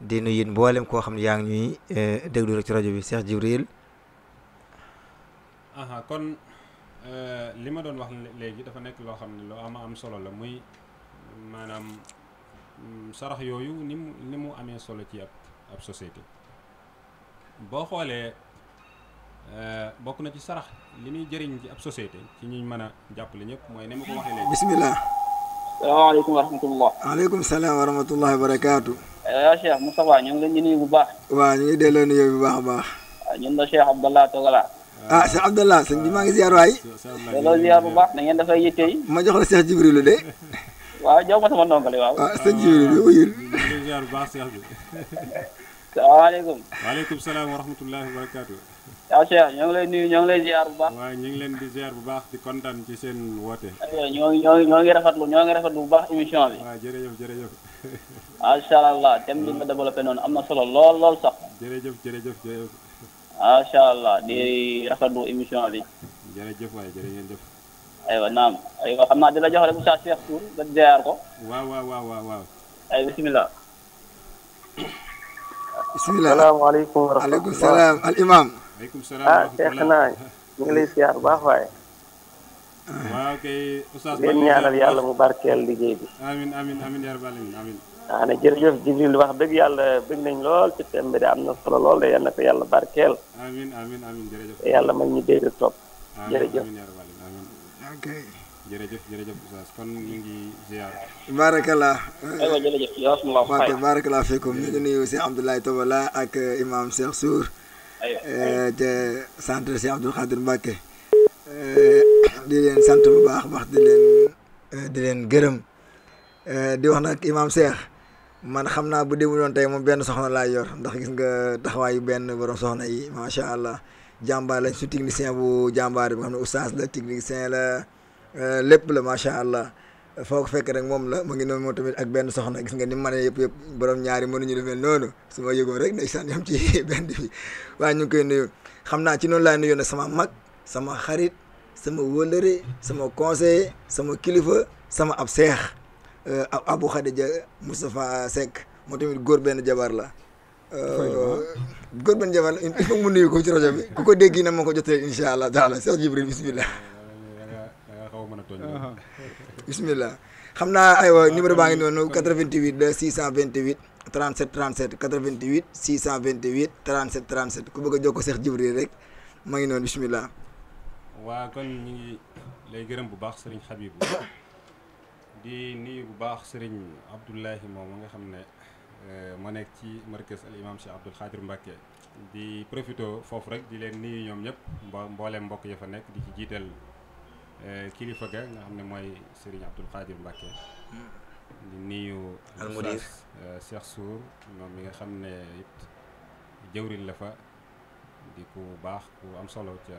di nuyu mboolem koo xam ne yaa ngi ñuy déglu rek ci rajo bi Cheikh Jibril kon li ma doon wax léegi dafa nekk loo xam ne loo am solo la muy maanaam sarax yooyu ni mu amee solo ci ab société boo xoolee bokk na ci sarax li muy jëriñ ci ab société ci ñuñ mën a jàppale ñëpp mooy ni ma ko waxee léegi. bismillah. salaamaaleykum wa rahmatullah. waaleykum salaam wa rahmatullahi wa barakaatu. yaa Cheikh Moustapha ñu ngi leen di nuyu bu baax. waaw ñu ngi delloo nuyoo bu baax a baax. ñun la Cheikh Abdallah Togala. Cheikh Abdallah sëñ bi maa ngi ziar waay. delloo ziar bu baax na ngeen dafay yitte yi. ma jox la Cheikh Jibrilu de. waaw jox ma sama ndongole waaw. sëñ Jibrilu wuyul. ziar bu baax Cheikh bi. salaamaaleykum. waaleykum salaam wa rahmatullahi wa barakaatu. yaa Cheikh ñoo ngi lay nuyu ñoo ngi lay ziar bu baax. waaw ñu ngi leen di ziar bu baax di kontaan ci seen woote. ñoo ngi rafetlu bu baax émission bi. waaw jërëjëf. macha allah thème bi nga développé noonu am na solo lool sax. jërëjëf jërëjëf jërëjëf. macha allah di rafetlu émission bi. jërëjëf waay jërë ngeen jëf. aywa naam aywa xam naa di la jox rek Oustaz Cheikh Tour nga ziar ko. waaw. ay bisimilah. bisimilah salaamaaleykum wa aleykum rahmatulah. salaam al imam. aleykum salaam. Cheikh naa ñu ngi lay siyaar bu baax waaye. waaw kay Oustaz. leen ñaanal yàlla mu barkeel liggéey bi. amiin yaa rabbal aalamiin amiin. ne jërëjëf Jibril wax dëgg yàlla bëgg nañ lool ci thème bi de am na solo lool de yal na ko yàlla barkeel. amiin jërëjëf. te yàlla mag ñu dégg topp. jërëjëf amiin yaa rabbal aalamiin amiin. ok jërëjëf Oustaz kon ñu ngi ziar. barakallah. aywa jërëjëf jazakumullahu waaw xayr. barakallah fiikum ñu ngi nuyu Cheikh Abdoulaye Tobala ak imam Cheikh Sour. aywa te centre Cheikh Abdoul Khadir Mbacké. di leen sant bu baax di leen gërëm. di wax nag imam Cheikh man xam naa bu démb doon tey moom benn soxna laa yor ndax gis nga taxawaayu benn borom soxna yi macha allah jàmbaar lañ su technicien bu jàmbaar bi nga xam ne oustaz la technicien la lépp la macha allah foo ko fekk rek moom la mu ngi noonu moom tamit ak benn soxna gis nga ni mu mënee yëpp borom ñaari mënuñu lu mel noonu su ma yëgoon rek ndeysaan yam ci benn bi waaye ñu ngi koy nuyu xam naa ci noonu laay nuyoo nag sama mag sama xarit sama wëllëre sama conseiller sama kilifa sama ab seex Abou Khadija Moustapha Seck moo tamit góor benn jabar la góor benn jabar la il faut mu nuyu ko ci rajo bi ku ko dégg na ma ko jotee incha allah taala Cheikh Jibril bismillah bismillah xam naa aywa numéro baa ngi noonu 88 la 628 37 37 88 628 37 37 ku bëgg a jokkoo Cheikh Jibril rek maa ngi noonu bismillah waa kon ñu ngi lay gërëm bu baax Serigne Habibou di nuyu bu baax Serigne Abdoulahi moom nga xam ne moo nekk ci markaz al imam Cheikh Abdoul Khadir Mbacké di profito foofu rek di leen nuyu ñoom ñëpp mbooleem mbokk ya fa nekk di ci jiital kilifa ga nga xam ne mooy Serigne Abdoul Khadir Mbacké di nuyu al mudir Cheikh Sour moom mi nga xam ne it jëwriñ la fa di ku baax ku am solo ca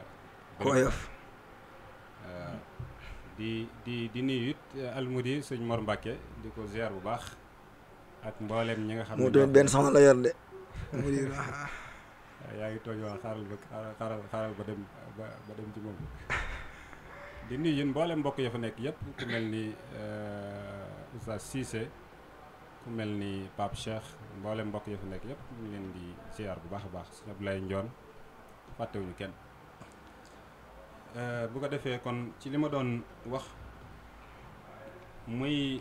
koyof di nuyu it almudi sëñ Mor Mbacke di ko ziar bu baax ak mboolem ñi nga xam ne moo tamit benn soxna la yor de mudir yaa ngi toog wax xaaral ba dem ci moom di nuyu yéen mboolem mbokk ya fa nekk yëpp ku mel ni Oustaz Cissé ku mel ni Pape Cheikh mboolem mbokk ya fa nekk yëpp ñu ngi leen di ziar bu baax a baax sëñ Abdoulaye Ndione fàttewuñu kenn bu ko defee kon ci li ma doon wax muy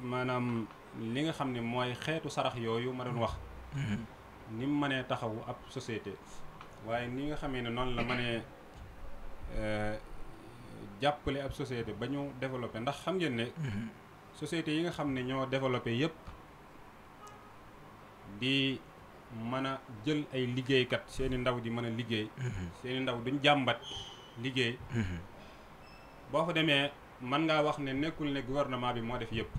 maanaam li nga xam ne mooy xeetu sarax yooyu ma doon wax ni mu mënee taxawu ab société waaye ni nga xamee ne noonu la mënee jàppale ab société ba ñu développé ndax xam ngeen ne société yi nga xam ne ñoo développé yépp di mën a jël ay liggéeykat seeni ndaw di mën a liggéey seeni ndaw duñ jàmbat liggéey boo fa demee mën ngaa wax ne nekkul ne gouvernement bi moo def yëpp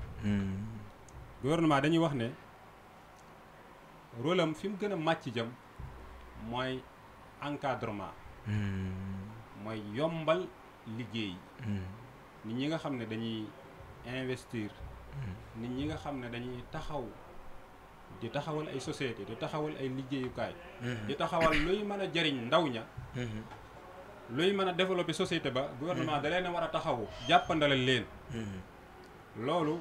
gouvernement dañuy wax ne rôle am fi mu gën a màcc jëm mooy encadrement mooy yombal liggéey nit ñi nga xam ne dañuy investir nit ñi nga xam ne dañuy taxaw di taxawal ay société di taxawal ay liggéeyukaay di taxawal luy mën a jariñ ndaw ña luy mën a développer société ba gouvernement da leen a war a taxawu jàppandalal leen loolu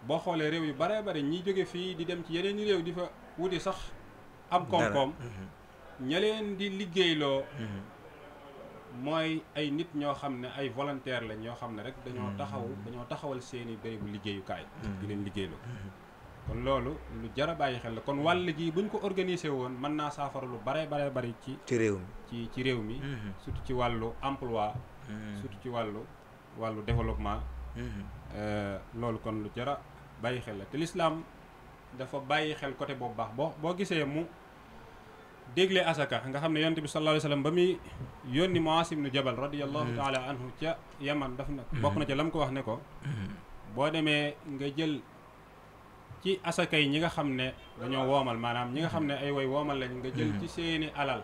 boo xoolee réew yu bare bare ñi jóge fii di dem ci yeneen i réew di fa wuti sax am koom-koom ña leen di liggéeyloo mooy ay nit ñoo xam ne ay volontaire lañ ñoo xam ne rek dañoo taxawal seeni bérébu liggéeyukaay di leen liggéeyloo kon loolu lu jar a bàyyi xel la kon wàll gi buñ ko organisé woon mën naa saafara lu bare bari ci réew mi ci réew mi surtout ci wàllu emploi surtout ci wàllu développement loolu kon lu jar a bàyyi xel la te l'islam dafa bàyyi xel côté boobu baax boo gisee mu déglee asaka nga xam ne yonent bi sallallahu alayhi wasallam ba muy yónni Muaaz ibnu Jabal radiyallahu taala anhu ca Yaman daf na bokk na ca lam ko wax ne ko boo demee nga jël ci asaka yi ñi nga xam ne dañoo woomal maanaam ñi nga xam ne ay way woomal lañ nga jël ci seeni alal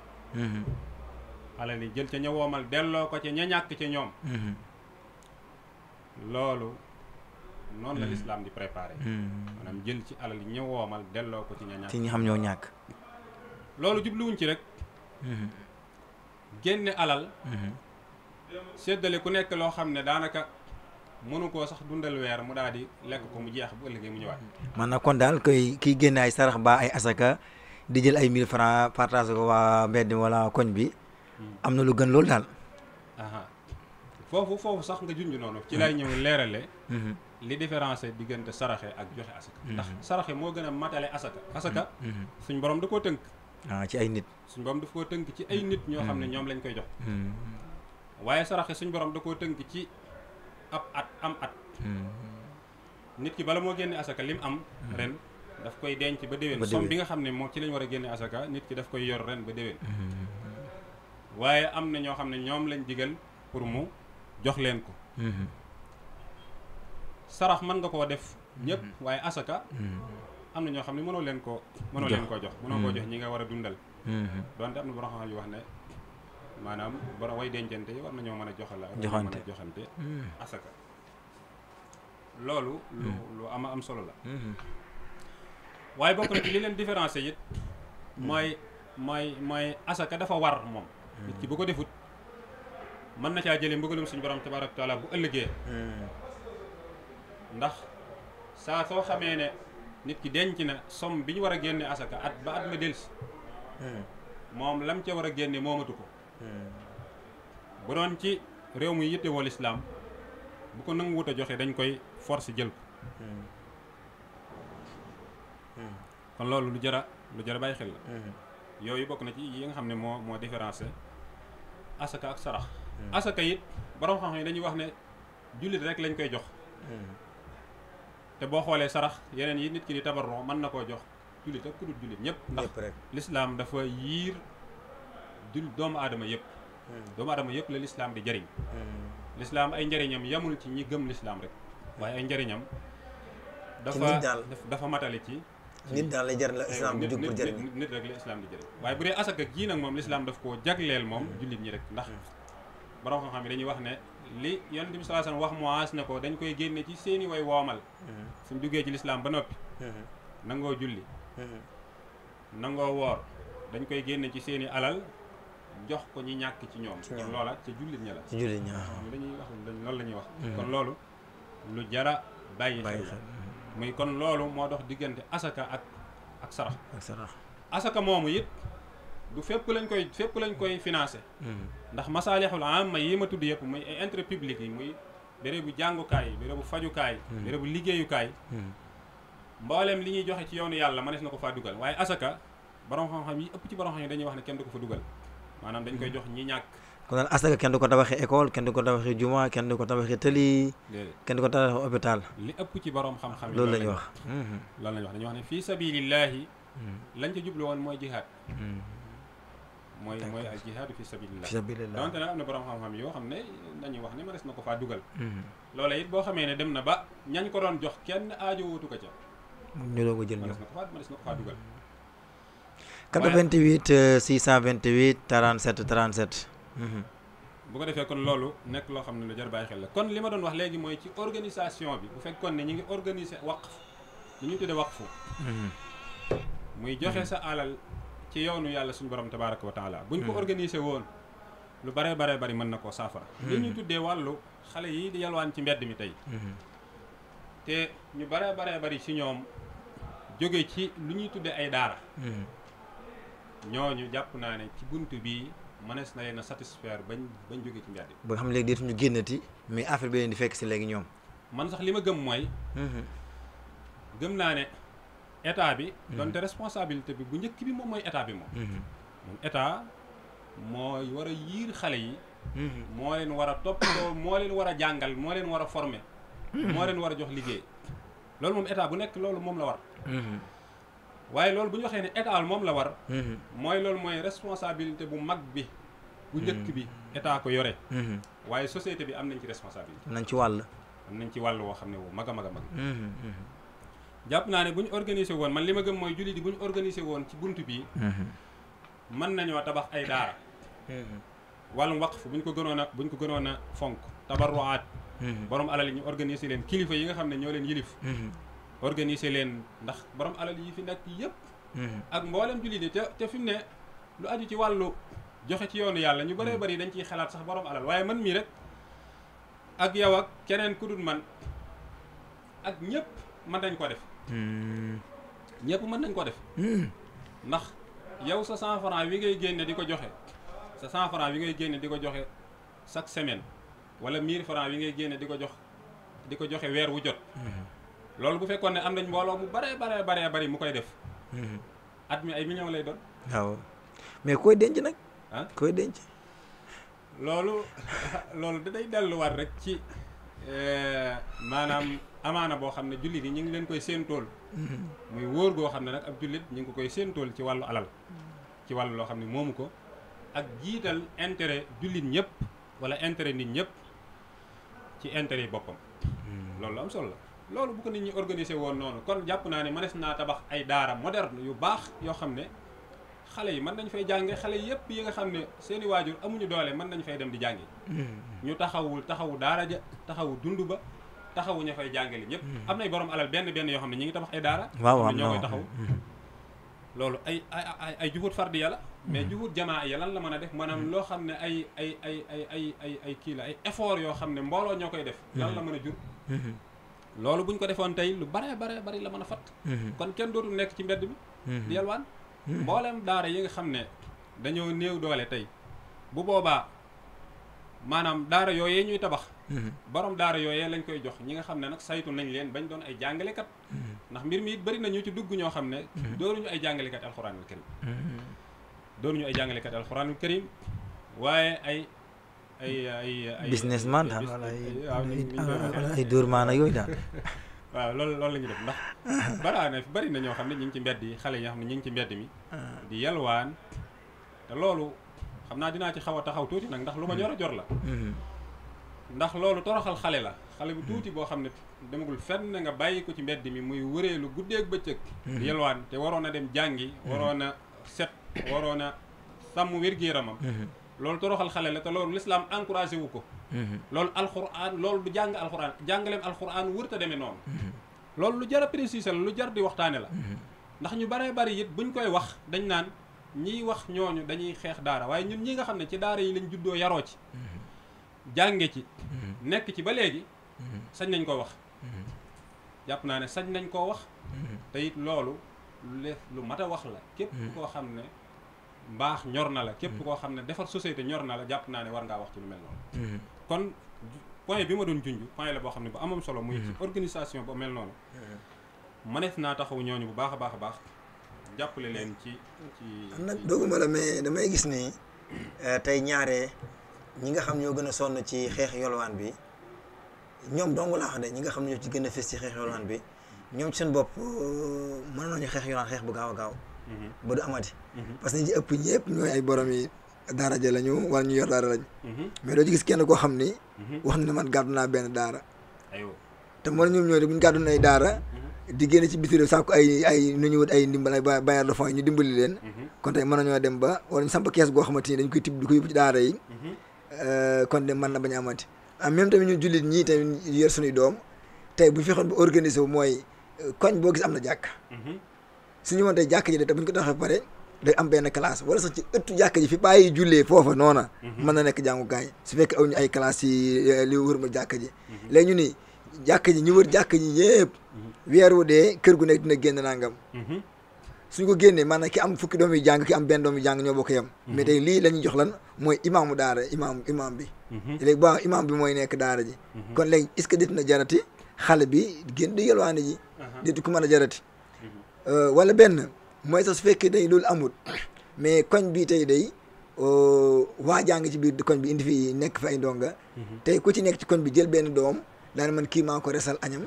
yi jël ca ña woomal delloo ko ca ña ñàkk ca ñoom loolu noonu la lislaam di préparé maanaam jël ci alal yi ñëw woomal delloo ko ci ña ñàkk ci ñi xam ñoo ñàkk loolu jubluwuñ ci rek génne alal séddale ku nekk loo xam ne daanaka mënu koo sax dundal weer mu daal di lekk ko mu jeex bu ëllëgee mu ñëwaat maanaam kon daal koy kiy génne ay sarax ba ay asaka di jël ay 1000 francs partage ko waa mbedd wala koñ bi am na lu gën loolu daal foofu sax nga junj noonu ci lay ñëw leerale li différence diggante saraxe ak joxe asaka ndax saraxe moo gën a matale asaka suñ borom da koo tënk ci ay nit suñ borom daf koo tënk ci ay nit ñoo xam ne ñoom lañ koy jox waaye saraxe suñ borom da koo tënk ci am at nit ki bala moo génne asaka lim am ren daf koy denc ba déwén somme bi nga xam ne moom ci lañ war a génne asaka nit ki daf koy yor ren ba déwén waaye am na ñoo xam ne ñoom lañ digal pour mu jox leen ko sarax mën nga koo def ñëpp waaye asaka am na ñoo xam ne mënoo leen koo jox mënoo koo jox ñi nga war a dundal donte am na borom xam-xam yu wax ne maanaam borom way dencante yi war nañoo mën a joxante asaka loolu lu am solo la waaye bokk na ci li leen différencier it mooy asaka dafa war moom nit ki bu ko defut mën na caa jëlee mbëggalum suñu borom tabaaraka wa taala bu ëllëgee ndax saa soo xamee ne nit ki denc na somme bi ñu war a génne asaka at ba at ma delsi moom lam ca war a génne moomatu ko bu doon ci réew muy yittewoo lislaam bu ko nanguwut a joxe dañ koy force jël ko kon loolu lu jara bàyyi xel la yooyu bokk na ci yi nga xam ne moo différencier asaka ak sarax asaka it borom xam-xam yi dañuy wax ne jullit rek lañ koy jox te boo xoolee sarax yeneen yi nit ki di tabarro mën na koo jox jullit ak ku dul jullit ñëpp ndax lislaam dafa yiir doomu aadama yëpp doomu aadama yëpp la lislaam di jariñ lislaam ay njariñam yamul ci ñi gëm lislaam rek waaye ay njariñam dafa matale ci nit daal lay jar la islam di jóg pour jëriñ nit rek la islam di jëriñ waaye bu dee asaka gii nag moom lislaam daf koo jagleel moom jullit ñi rek ndax borom xam-xam yi dañuy wax ne li yonent bi sallallahu alayhi wasallam wax Muaaz ne ko dañ koy génne ci seeni way woomal suñ duggee ci lislaam ba noppi nangoo julli nangoo woor dañ koy génne ci seeni alal jox ko ñi ñàkk ci ñoom kon loola ca jullit ña la ci jullit ña dañuy wax loolu la ñuy wax kon loolu lu jara bàyyi xel muy kon loolu moo dox diggante asaka ak sarax asaka moomu it du fépp lañ koy financé ndax masaalixul amma yi ma tudd yëpp muy ay intérêt public yi muy bérébu jàngukaay bérébu fajukaay bérébu liggéeyukaay mboolem li ñuy joxe ci yoonu yàlla mënees na ko faa dugal waaye asaka borom xam-xam yi ëpp ci borom xam yi dañuy wax ne kenn du ko fa dugal maanaam dañ koy jox ñi ñàkk kon daal asaka kenn du ko tabaxee école kenn du ko tabaxee juma kenn du ko tabaxee tëli kenn du ko tabaxee hôpital li ëpp ci borom xam-xam yi loolu la ñuy wax dañuy wax ne fii sabilillahi lañ ca jublu woon mooy jihaad mooy al jihaadu fi sabilillah donte nag am na borom xam-xam yoo xam ne dañuy wax ne ma des na ko faa dugal loola it boo xamee ne dem na ba ñañ ko doon jox kenn aajo wootu ko ca ñu doo ko jël ñoom ma des na ko faa dugal 88 628 47 37 bu ko defee kon loolu nekk loo xam ne lu jar bàyyi xel la kon li ma doon wax léegi mooy ci organisation bi bu fekkoon ne ñu ngi organiser waqf li ñu tuddee waqfu muy joxe sa alal ci yoonu yàlla suñu borom tabaaraka wa taala buñ ko organiser woon lu bare bari mën na koo saafara li ñu tuddee wàllu xale yi di yalwaan ci mbedd mi tey te ñu bare bari ci ñoom jóge ci lu ñuy tuddee ay daara ñooñu jàpp naa ne ci bunt bii mënees na leen a satisfaire bañ jóge ci mbedd ba nga xam ne léegi deetuñu génnati mais affaire bi leen di fekk si léegi ñoom man sax li ma gëm mooy gëm naa ne état bi donte responsabilité bi bu njëkk bi moom mooy état bi moom état mooy war a yiir xale yi moo leen war a toppatoo moo leen war a jàngal moo leen war a former moo leen war a jox liggéey loolu moom état bu nekk loolu moom la war waaye loolu bu ñu waxee ne état moom la war mooy loolu mooy responsabilité bu mag bi bu njëkk bi état ko yore waaye société bi am nañ ci responsabilité am nañ ci wàll woo xam ne wu mag a mag jàpp naa ne bu ñu organisé woon man li ma gëm mooy jullit yi bu ñu organisé woon ci bunt bii mën nañoo tabax ay daara wàllum waqf buñ ko gënoon a fonk tabarruaat borom alal yi ñu organiser leen kilifa yi nga xam ne ñoo leen yilif organiser leen ndax borom alal yi fi nekk yëpp ak mboolem jullit yi te fi mu ne lu aju ci wàllu joxe ci yoonu yàlla ñu bëree bëri dañ ciy xalaat sax borom alal waaye man mii rek ak yow ak keneen ku dul man ak ñëpp mën nañ ko def ñëpp mën nañ ko def ndax yow sa 100 francs wi ngay génne di ko joxe sa 100 francs wi ngay génne di ko joxe chaque semaine wala 1000 francs wi ngay génne di ko joxe weer wu jot loolu bu fekkoon ne am nañ mbooloo mu baree bari mu koy def at mi ay millions lay doon waaw mais koy denc nag ah koy denc loolu da day delluwaat rek ci maanaam amaana boo xam ne jullit yi ñu ngi leen koy séentool muy wóor goo xam ne nag ab jullit ñu ngi ko koy séentool ci wàllu alal ci wàllu loo xam ne moomu ko ak jiital intérêt jullit ñëpp wala intérêt nit ñëpp ci intérêt yi boppam loolu am solo la loolu bu ko nit ñi organiser woon noonu kon jàpp naa ne mënees naa tabax ay daara moderne yu baax yoo xam ne xale yi mën nañ fay jànge xale yëpp yi nga xam ne seeni waajur amuñu doole mën nañ fay dem di jàngi ñu taxawu daara ja taxawu dund ba taxawu ña fay jàngale ñëpp am nay borom alal benn yoo xam ne ñi ngi tabax ay daara ñoo koy taxaw loolu ay juhut fardi ya la mais juhut jamaa ya lan la mën a def maanaam loo xam ne ay kii la ay effort yoo xam ne mbooloo ñoo koy def lan la mën a jur loolu buñ ko defoon tey lu bari la mën a fat kon kenn dootul nekk ci mbedd mi di yalwaan mboolem daara yi nga xam ne dañoo néew doole tey bu boobaa maanaam daara yooyee ñuy tabax borom daara yooyee lañ koy jox ñi nga xam ne nag saytu nañ leen bañ doon ay jàngalekat ndax mbir mi it bëri na ñu ci dugg ñoo xam ne doonuñu ay jàngalekat alxuraanul karim doonuñu ay jàngalekat alxuraanul karim waaye ay businessman daal wala ay dóormaan ak yooyu daal waaw loolu la ñu def ndax bari na ñoo xam ne ñu ngi ci mbedd yi xale yi nga xam ne ñu ngi ci mbedd mi di yalwaan te loolu xam naa dinaa ci xaw a taxaw tuuti nag ndax lu ma ñor a jor la ndax loolu toroxal xale la xale bu tuuti boo xam ne demagul fenn nga bàyyi ko ci mbedd mi muy wëreelu guddeeg bëccëg di yalwaan te waroon a dem jàngi waroon a set waroon a sàmm wér-gu-yaramam loolu toroxal xale la te loolu l'islam encouragé wu ko loolu alxuraan loolu du jàng alxuraan jàngaleem alxuraan wërta demee noonu loolu lu jar a préciser la lu jar di waxtaane la ndax ñu baree bari it buñ koy wax dañ naan ñiy wax ñooñu dañuy xeex daara waaye ñun ñi nga xam ne ci daara yi lañ juddoo yaroo ci jànge ci nekk ci ba léegi sañ nañ koo wax jàpp naa ne sañ nañ koo wax te it loolu lu mat a wax la képp koo xam ne mbaax ñor na la képp koo xam ne defar société ñor na la jàpp naa ne war ngaa wax ci lu mel noonu kon point bi ma doon junj point la boo xam ne bu amam solo muy ci organisation bu mel noonu mënees naa taxaw ñooñu bu baax a baax jàppale leen ci nag dooguma la mais damay gis ni tey ñaare ñi nga xam ñoo gën a sonn ci xeex yolwaan bi ñoom dong laa wax de ñi nga xam ne ñoo ci gën a fës ci xeex yolwaan bi ñoom ci seen bopp mën nañu xeex yolwaan xeex bu gaaw a gaaw ba du amati parce que ñi ci ëpp ñëpp ñooy ay borom yi daara ja lañu wala ñu yor daara lañu mais doo ci gis kenn koo xam ni wax na ne man gàddu naa benn daara te mën ñoom ñoo de bu ñu gàddu ay daara di génne ci biti réew sàkku ay nu ñu wut ay ndimbal ay bailleur de fonds ñu dimbali leen kon tey mën nañoo dem ba wala ñu samp kees goo xamante ni dañ koy tibb di ko yóbbu ci daara yi kon de mën na bañ a amati en même tamit ñu jullit ñii tamit yor suñuy doom tey bu ñu fexoon ba organisé wu mooy koñ boo gis am na jàkk suñu woon tey jàkk ji de te bu ñu ko doxee pare day am benn classe wala sax ci ëttu jàkk ji fi bàyyi jullee foofa noona mën na nekk jàngukaay su fekkee aw ñu ay classe yi li wër ma jàkk ji léegi ñu ni jàkk ji ñu wër jàkk ji ñëpp weer wu dee kër gu nekk dina génn nangam suñ ko génnee maanaam ki am fukki doom yu jàng ki am benn doom yu jàng ñoo bokk yem mais tey lii la ñuy jox lan mooy imaamu daara imaam bi léegi ba imaam bi mooy nekk daara ji kon léegi est-ce que dit na jarati xale bi génn di yelwaane ji dit ku mën a jarati wala benn mooy sax su fekkee day loolu amul mais koñ bi tey day waa jàng ci biir koñ bi indi fi nekk fi ay ndonga tey ku ci nekk ci koñ bi jël benn doom daane man kii maa ko resal añam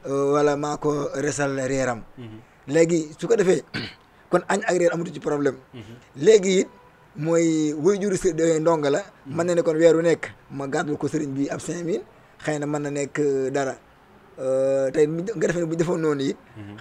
wala maa ko resal reeram léegi su ko defee kon añ ak reer amatu ci problème léegi it mooy woy juru ndonga la mën na ne kon weeru nekk ma gàddul ko sëriñ bi ab 5000 xëy na mën na nekk dara tey nga defee ne bu defoon noonu it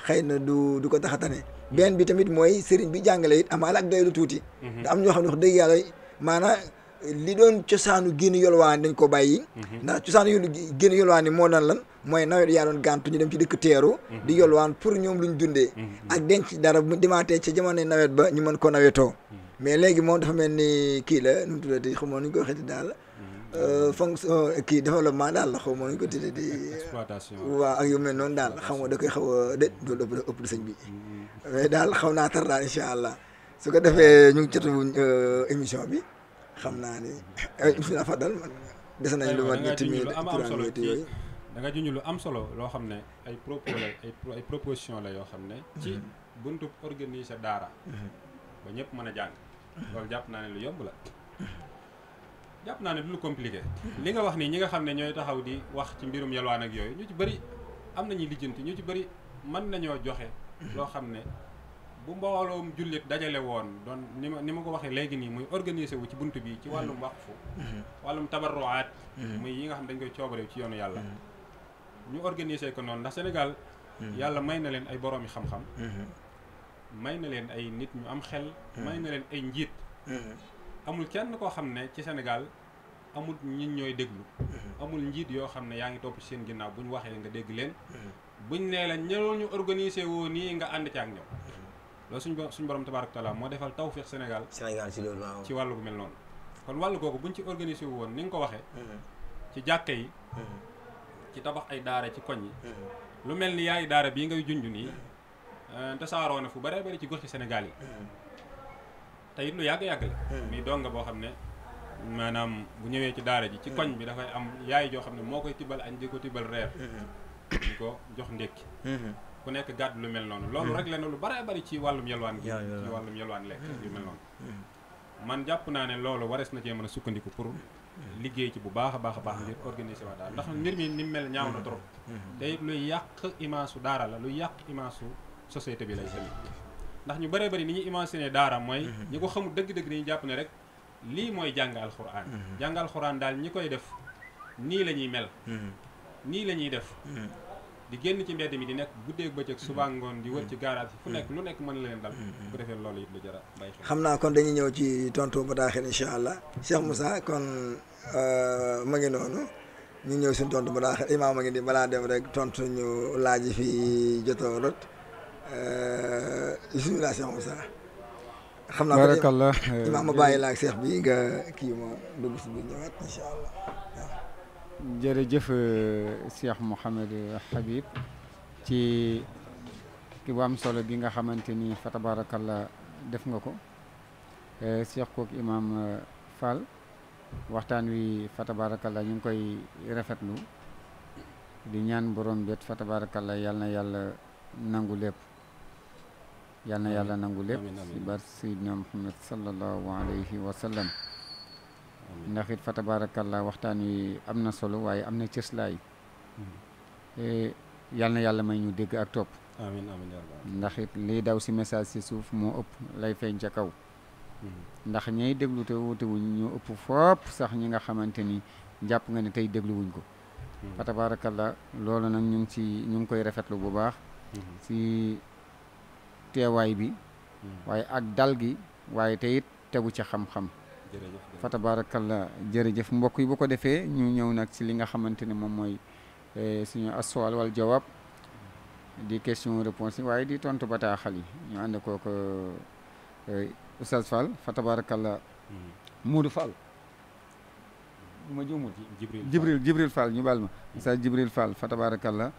xëy na du ko taxatane benn bi tamit mooy sëriñ bi jàngale it amaala ak doy lu tuuti da am ñoo xam ne wax dëgg yàlla maanaam li doon cosaanu génn yolwaan dañ ko bàyyi ndax cosaanu génn yolwaan yi moo doon lan mooy nawet yaa doon gàntu ñu dem ci dëkk teeru di yolwaan pour ñoom luñ dundee ak denc dara bu dimaatee ca jamono nawet ba ñu mën ko nawetoo mais léegi moom dafa mel ni kii la nu mu tuddati xaw ma nu ñu ko waxeeti daal fonction kii développement daal la xaw ma nu ñu ko tuddati exploitation waaw ak yu mel noonu daal xam nga da koy xaw a de loolu ëpp sëñ bi mais daal xaw naa tar daal incha allah su ko defee ñu ngi jotu émission bi xam naa ni bismillah fadal man des nañ lu mat ñetti minutes yooyu da nga junj lu am solo loo xam ne ay propos la ay proposition la yoo xam ne ci buntu organiser daara ba ñëpp mën a jàng loolu jàpp naa ne lu yomb la jàpp naa ne du lu compliqué li nga wax nii ñi nga xam ne ñooy taxaw di wax ci mbirum yalwaan ak yooyu ñu ci bëri am nañuy lijjanti ñu ci bëri mën nañoo joxe loo xam ne bu mbooloom jullit dajale woon doon ni ma ko waxee léegi nii muy organiser wu ci bunt bi ci wàllum waqfu wàllum tabarruaat muy yi nga xam dañ koy coobarew ci yoonu yàlla ñu organiser ko noonu ndax Sénégal yàlla may na leen ay boroomi xam-xam may na leen ay nit ñu am xel may na leen ay njiit amul kenn koo xam ne ci Sénégal amul ñit ñooy déglu amul njiit yoo xam ne yaa ngi topp ci seen ginnaaw bu ñu waxee nga dégg leen buñ nee la ñëwoon ñu organiser woo nii nga ànd ci ak ñoom loolu suñ borom tabaaraka taala moo defal tawfiix Sénégal ci loolu waaw ci wàllu bu mel noonu kon wàllu googu buñ ci organiser wu woon ni nga ko waxee ci jàkka yi ci tabax ay daara ci koñ yi lu mel ni yaay daara bii ngay junj nii tasaaroo na fu bare bari ci goxi Sénégal yi te it lu yàgg-yàgg la muy donga boo xam ne maanaam bu ñëwee ci daara ji ci koñ bi dafay am yaay joo xam ne moo koy tibbal añ di ko tibbal reer di ko jox ndékki ku nekk gàddu lu mel noonu loolu rek la ne lu bare bari ci wàllum yelwaan gi ci wàllum yelwaan lekk yu mel noonu man jàpp naa ne loolu warees na cee mën a sukkandiku pour liggéey ci bu baax a baax a baax ngir organiser waa daal ndax mbir mi ni mel ñaaw na trop te it luy yàq image su daara la luy yàq image su société bi lay tamit ndax ñu bëree bëri ni ñuy imaginer daara mooy ñi ko xamul dëgg-dëgg dañuy jàpp ne rek lii mooy jàng alxuraan jàng alxuraan daal ñi koy def nii la ñuy mel nii la ñuy def di génn ci mbedd mi di nekk guddeeg bëccëg suba ngoon di wër ci garage yi fu nekk lu nekk mën leen dal bu defee loolu it lu jara bàyyi xel xam naa kon dañuy ñëw ci tontu bataaxel incha allah Cheikh Moussa kon ma ngi noonu ñu ñëw suñu tontu bataaxel imaam ma ngi di balaa dem rek tontu ñu laaj yi fi jotoo rot bismillah Cheikh Moussa xam naa barakallah imaam ma bàyyi la ak Cheikh bi nga kii ma dugg si bi ñëwaat incha allah jërëjëf Cheikh Mouhamed Habib ci ki bu am solo bi nga xamante ni fa tabarakallah def nga ko Cheikh kook imam Fall waxtaan wi fa tabarakallah ñu ngi koy rafetlu di ñaan borom bet fa tabarakallah yal na yàlla nangu lépp yal na yàlla nangu lépp ci bar Seydina Muhammad sallallahu alayhi wa sallam ndax it fa tabarakallah waxtaan wi am na solo waaye am na cëslaay yal na yàlla may ñu dégg ak topp amiin amiin ndax it liy daw si message si suuf moo ëpp lay feeñ ca kaw ndax ñay déglu te wuute wuñ ñoo ëpp foop sax ñi nga xamante ni jàpp nga ne tey dégluwuñ ko fa tabarakallah loolu nag ñu ngi koy rafetlu bu baax si teewaay bi waaye ak dal gi waaye te it tegu ca xam-xam fa tabarakallah jërëjëf mbokk yi bu ko defee ñu ñëw nag si li nga xamante ne moom mooy suñu as-su'aal wal jawaab di question réponse yi waaye di tontu bataaxal yi ñu ànd kook Oustaz Fall fa tabarakallah Moodu Fall ma juumul Jibril Fall ñu baal ma Oustaz Jibril Fall fa tabarakallah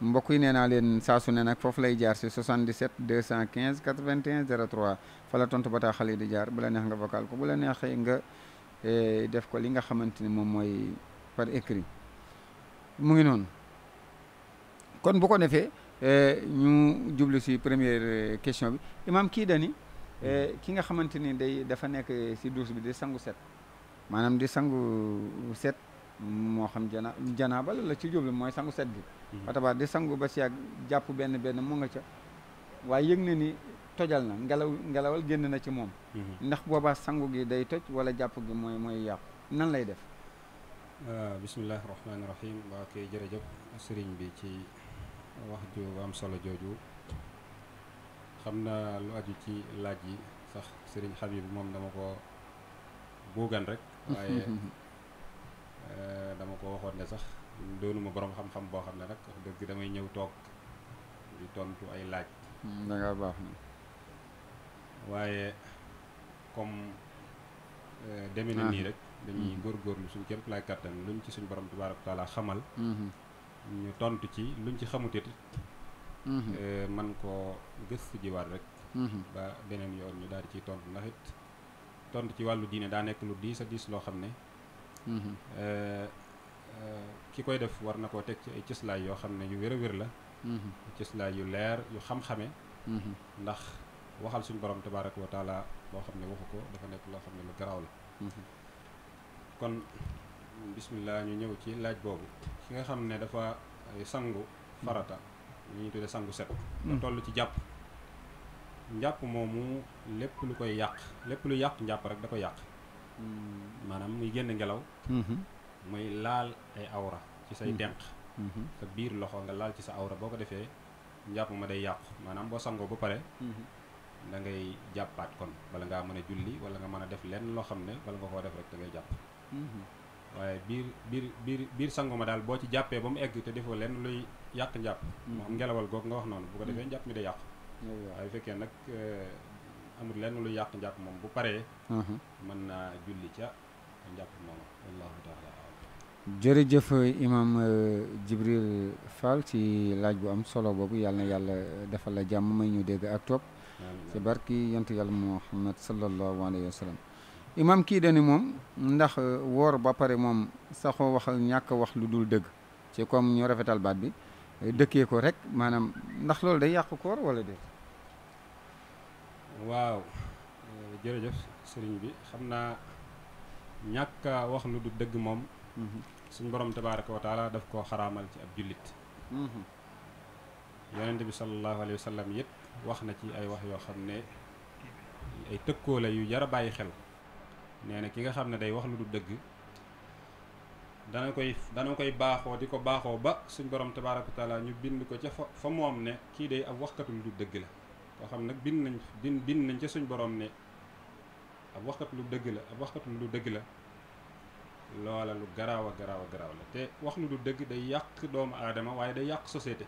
mbokk yi nee naa leen saa su ne nag foofu lay jaar si 77 215 81 03 fa la tontu bataaxal yi di jaar bu la neex nga vocal ko bu la neexee nga def ko li nga xamante ni moom mooy par écrit mu ngi noonu kon bu ko defee ñu jublu si première question bi imaam kii dani ki nga xamante ni dafa nekk si douche bi di sangu set maanaam di sangu set moo xam janaaba la ci jublu mooy sangu set gi watabaar di sangu ba si ak jàpp benn mu nga ca waaye yëg na ni tojal na ngelawal génn na ci moom ndax boobaa sangu gi day toj wala jàpp gi mooy yàqu nan lay def bismillahi rahmaani rahim waa koy jërëjëf sëriñ bi ci wax ju am solo jooju xam na lu aju ci laaj yi sax sëriñ Habib moom dama ko buugan rek waaye dama ko waxoon ne sax doonuma borom xam-xam boo xam ne nag wax dëgg damay ñëw toog di tontu ay laaj. da nga baax na. waaye comme deme na nii rek dañuy góorgóorlu suñ képp laay kattan luñ ci suñ borom tabaaraka wa taala xamal. ñu tontu ci luñ ci xamutit man koo gëstu jiwaat rek. ba beneen yoon ñu daal di ciy tontu ndax it tontu ci wàllu diine daa nekk lu diis a diis loo xam ne. ki koy def war na koo teg ci ay cëslaay yoo xam ne yu wér a wér la. cëslaay yu leer yu xam-xame. ndax waxal suñu borom tabaaraka wa taala boo xam ne waxu ko dafa nekk loo xam ne lu garaaw la. kon bismillah ñu ñëw ci laaj boobu ki nga xam ne dafa sangu farata li ñuy tuddee sangu set. nga toll ci jàpp. njàpp moomu lépp lu koy yàq lépp lu yàq njàpp rek da koy yàq. maanaam muy génn ngelaw. muy laal ay awra ci say denq. sa biir loxo nga laal ci sa awra boo ko defee njàpp ma day yàqu maanaam boo sangoo ba pare. da ngay jàppaat kon bala ngaa mën a julli wala nga mën a def lenn loo xam ne bala nga koo def rek da ngay jàpp. waaye biir sangu ma daal boo ci jàppee ba mu egg te defoo lenn luy yàq njàpp. moo xam ngelawal googu nga wax noonu bu ko defee njàpp mi day yàqu. waaye bu fekkee nag amul lenn luy yàq njàpp moom bu paree. mën naa julli ca njàpp moomu wallahu taala. jërëjëf imam Djibril Fall ci laaj bu am solo boobu yàlla na yàlla defal la jàmm may ñu dégg ak topp ci barki yontu yàlla Muhammad sallallahu alayhi wa sallam. imam kii dani moom ndax woor ba pare moom saxoo wax ñàkk wax lu dul dëgg ci comme ñu rafetal baat bi dëkkee ko rek maanaam ndax loolu day yàq koor wala déet. waaw jërëjëf sëriñ bi xam naa ñàkk a wax lu du dëgg moom. suñ borom tabaaraka wa taala daf koo xaraamal ci ab jullit. yonent bi sallallahu alayhi wa sallam yëpp wax na ci ay wax yoo xam ne ay tëkkoo la yu jar a bàyyi xel. nee na ki nga xam ne day wax lu du dëgg dana koy baaxoo di ko baaxoo ba suñ borom tabaaraka wa taala ñu bind ko ca fa moom ne kii day ab waxkatu lu du dëgg la. koo xam nag bind nañ ca suñ borom ne ab waxkatu lu dëgg la ab waxkatu lu dëgg la. loola lu garaaw a garaaw la te wax lu du dëgg day yàq doomu aadama waaye day yàq société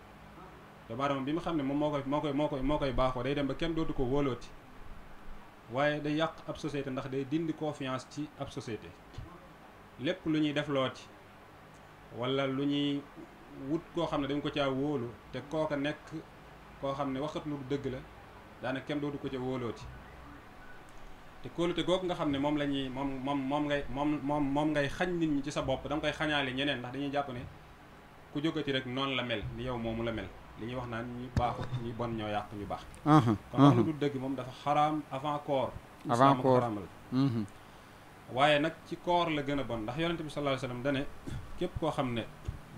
doomu aadama bi nga xam ne moom moo koy baaxoo day dem ba kenn dootu ko wóolooti waaye day yàq ab société ndax day dindi confiance ci ab société lépp lu ñuy def looti wala lu ñuy wut koo xam ne dañ ko caa wóolu te kooka nekk koo xam ne waxat lu du dëgg la daanaka kenn dootu ko ca wóolooti te kóolute googu nga xam ne moom la ñuy moom ngay xañ nit ñi ci sa bopp da nga koy xañaale ñeneen ndax dañuy jàpp ne ku jógati rek noonu la mel ni yow moomu la mel li ñuy wax naan ñu baaxut ñu bon ñoo yàq ñu baax. kon wax lu du dëgg moom dafa xaraam avant koor. avant koor xaraamal waaye nag ci koor la gën a bon ndax yonente bi sallallahu alayhi wasallam dane képp koo xam ne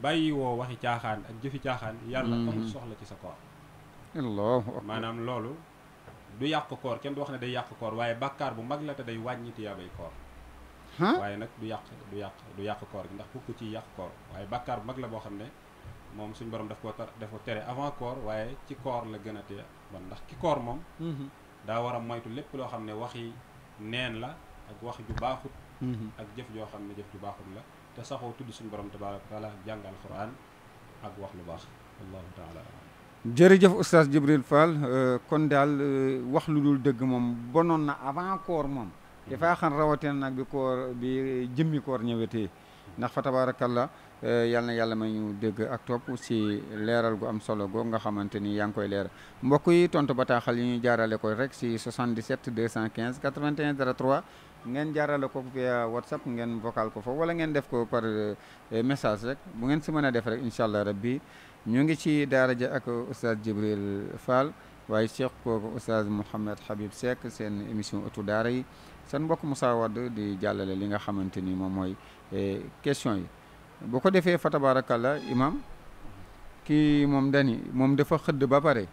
bàyyi woo waxi caaxaan ak jëfi caaxaan. yàlla amul soxla ci sa koor. maanaam loolu. du yàq koor kenn du wax ne day yàq koor waaye bàkkaar bu mag la te day wàññi tiyaabay koor. waaye nag du yàq koor gi ndax fukk ci yàq koor waaye bàkkaar bu mag la boo xam ne moom suñ borom daf ko tere avant koor waaye ci koor la gën a tee bon ndax ki koor moom. daa war a moytu lépp loo xam ne waxi neen la ak wax ju baaxut. ak jëf joo xam ne jëf ju baaxut la te saxoo tudd suñ borom tabaaraka wa taala jàng alquran ak wax lu baax wallahu taala. jërëjëf oustaz Djibril Fall kon daal wax lu dul dëgg moom bonoon na avant koor moom dafaa xam rawatina nag bi jëmmi koor ñëwetee ndax fa tabarakallah yal na yàlla may ñu dégg ak topp si leeral gu am solo go nga xamante ni yaa ngi koy leeral mbokk yi tontu bataaxal yi ñu jaarale ko rek si 77 215 81 03 ngeen jaarale ko via whatsapp ngeen vocal ko fa wala ngeen def ko par message rek bu ngeen si mën a def rek incha allah rabbi ñu ngi ci daara ja ak oustaz Djibril Fall waaye cheikh kooku oustaz Mouhamed Habib Seck seen émission ëttu daara yi seen mbokk Moussa Wade di jàllale li nga xamante ni moom mooy question yi bu ko defee fa tabarakallah imam kii moom dani moom dafa xëdd ba pare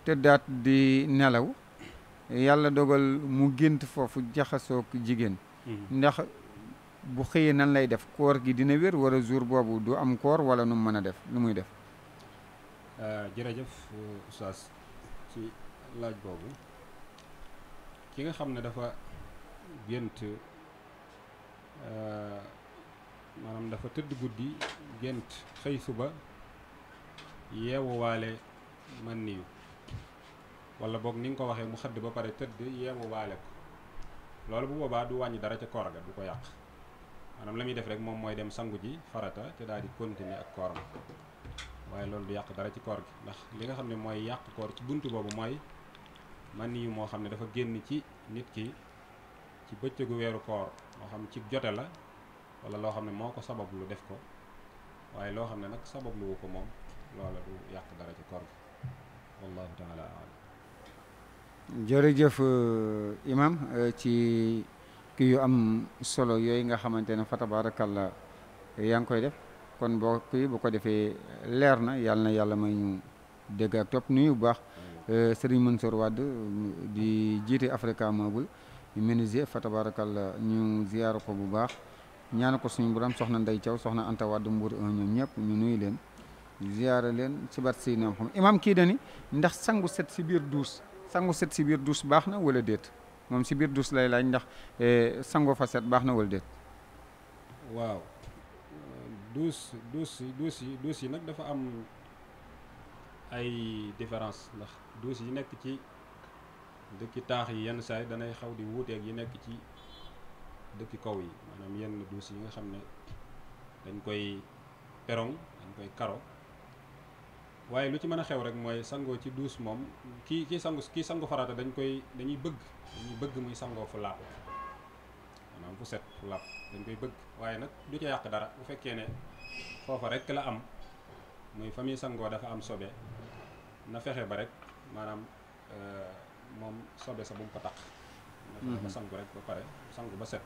te daat di nelaw yàlla dogal mu gént foofu jaxasoog jigéen ndax bu xëyee nan lay def koor gi dina wér wala jour boobu du am koor wala nu mu mën a def nu muy def. jërëjëf oustaz ci laaj boobu ki nga xam ne dafa gént maanaam dafa tëdd guddi gént xëy suba yeewu waale man niyu wala boog ni nga ko waxee mu xëdd ba pare tëdd yeewu waale ko loolu bu boobaa du wàññi dara ca koor ga du ko yàq maanaam la muy def rek moom mooy dem sangu ji farata te daal di continuer ak kooram waaye loolu du yàq dara ci koor gi ndax li nga xam ne mooy yàq koor ci buntu boobu mooy man niyu moo xam ne dafa génn ci nit ki ci bëccëgu weeru koor moo xam ci jote la wala loo xam ne moo ko sabab lu def ko waaye loo xam ne nag sabab lu wu ko moom loola du yàq dara ci koor gi wallahu taala alam jërëjëf imam ci kii yu am solo yooyu nga xamante ne fa tabarakallah yaa ngi koy def kon boo kii bu ko defee leer na yàlla may ñu dégg ak topp nuyu bu baax Serigne Mansour Wade di jiite Africa Mobile menuisier fa tabarakallah ñu ziyaara ko bu baax ñaan ko suñu borom soxna Ndey Thiaw soxna Anta Wade Mbour ñoom ñëpp ñu nuyu leen ziyaara leen ci bat si ñoom xam imam kii dani ndax sangu set si biir duus baax na wala déet moom si biir duus lay laaj ndax sango fa set baax na wala déet waaw duus yi nag dafa am ay différence ndax duus yi nekk ci dëkki taax yi yenn saay danay xaw di wuuteeg yi nekk ci dëkki kaw yi maanaam yenn duus yi nga xam ne dañ koy perong dañ koy karo waaye lu ci mën a xew rek mooy sangoo ci duus moom kii sangu farata dañuy bëgg muy sangoo fu laab maanaam fu set fu laab dañ koy bëgg waaye nag du ca yàq dara bu fekkee ne foofa rek la am muy fa muy sangoo dafa am sobe na fexe ba rek maanaam moom sobe sa bu mu ko taq na fexe ba sangu rek ba pare sangu ba set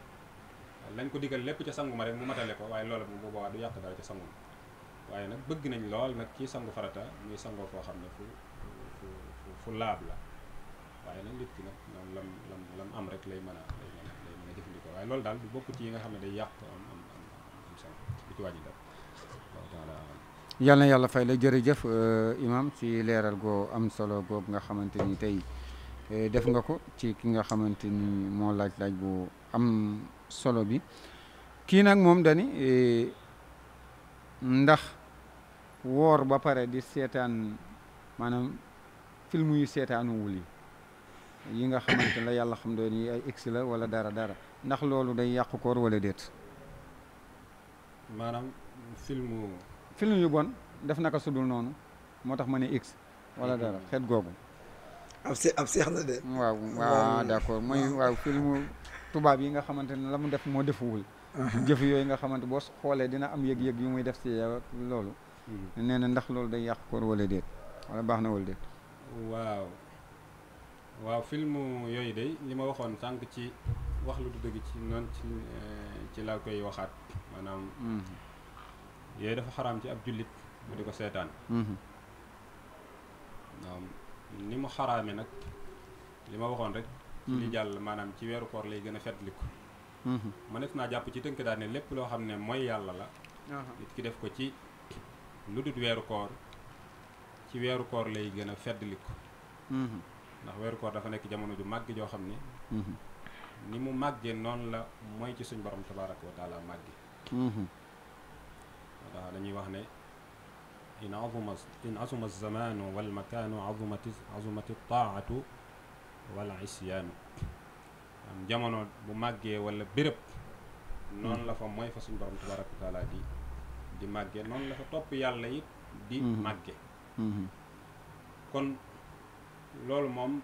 lañ ko digal lépp ca sangu ma rek mu matale ko waaye loola bu boobaa du yàq dara ca sangu ma waaye nag bëgg nañ lool nag kii sangu farata muy sangoo foo xam ne fu laab la waaye nag nit ki nag moom lam am rek lay mën a jëfandikoo waaye loolu daal du bokk ci yi nga xam ne day yàq am sangu du ci wàññi dara yal na yàlla fay la jërëjëf imam ci leeral goo am solo googu nga xamante ni tey def nga ko ci ki nga xamante ni moo laaj bu am solo bi kii nag moom dani ndax woor ba pare di seetaan maanaam film yu seetaanuwul yi nga xamante la yàlla xam doon yi ay x la wala dara ndax loolu day yàqu koor wala déet maanaam film yu bon def naka sudul noonu moo tax ma ne x wala dara xeet googu ab seex la de waaw d'accord mooy waaw film tubaab yi nga xamante ne la mu def moo defuwul jëf yooyu nga xamante boo xoolee dina am yëg-yëg yu muy def ci yow loolu nee na ndax loolu day yàq koor wala déet wala baax na wala déet waaw film yooyu day li ma waxoon sànq ci wax lu du dëgg ci noonu ci laa koy waxaat maanaam yooyu dafa xaraam ci ab jullit mu di ko seetaan waaw ni mu xaraame nag li ma waxoon rek ci li jàll maanaam ci weeru koor lay gën a fetliku ma nekk naa jàpp ci tënk daal ne lépp loo xam ne mooy yàlla la nit ki def ko ci lu dul weeru koor ci weeru koor lay gën a feddliku ndax weeru koor dafa nekk jamono ju màgg joo xam ne ni mu màggee noonu la mooy ci suñ borom tabaraka wa taala màgge ndax dañuy wax ne in azuma zamanu wal makaanu azumati taatu wal isyaanu am jamono bu màggee wala béréb noonu la fa mooy fa suñ borom tabaraka wa taala di màggee noonu la fa topp yàlla it di màgge kon loolu moom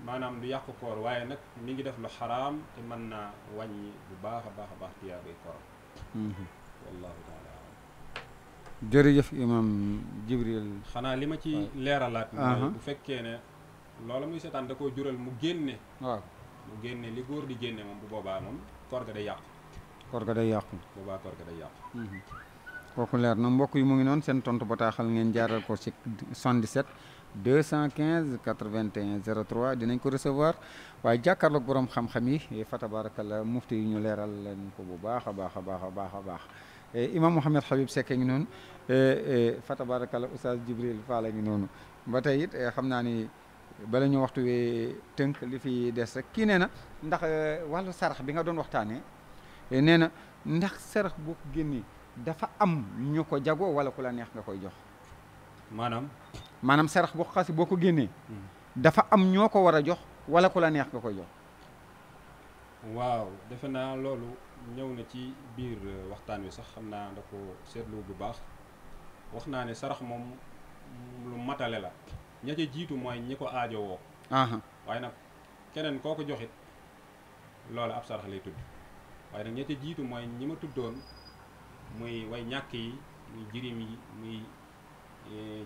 maanaam du yàq koor waaye nag mi ngi def lu xaraam te mën naa wàññi bu baax a baax tiyaabay kooram wallahu taala jërëjëf imam Jibril xanaa li ma ci leeralaat mooy bu fekkee ne loola muy seetaan da koo jural mu génne li góor di génne moom bu boobaa moom koor ga day yàqu boobaa koor ga day yàqu kooku leer na mbokk yi mu ngi noonu seen tontu bataaxal ngeen jaaral ko ci 77 215 81 03 dinañ ko recevoir waaye jàkkaarloog borom xam-xam yi fa tabarakallah mufti yi ñu leeral leen ko bu baax a baax imam Mouhamed Habib Seck ngi noonu fa tabarakallah oustaz Jibril Fall ngi noonu ba tey it xam naa ni bala ñu waxtu wee tënk li fi des rek kii nee na ndax wàllu sarax bi nga doon waxtaanee nee na ndax sarax boo ko génnee dafa am ñu ko jagoo wala ku la neex nga koy jox maanaam sarax boo xasi boo ko génnee dafa am ñoo ko war a jox wala ku la neex nga koy jox waaw defe naa loolu ñëw na ci biir waxtaan wi sax xam naa da ko seetlu bu baax wax naa ne sarax moom lu matale la ña ca jiitu mooy ñi ko aajowoo waaye nag keneen koo ko joxit loolu ab sarax lay tudd waaye nag ña ca jiitu mooy ñi ma tuddoon muy way ñàkk yi muy jirim yi muy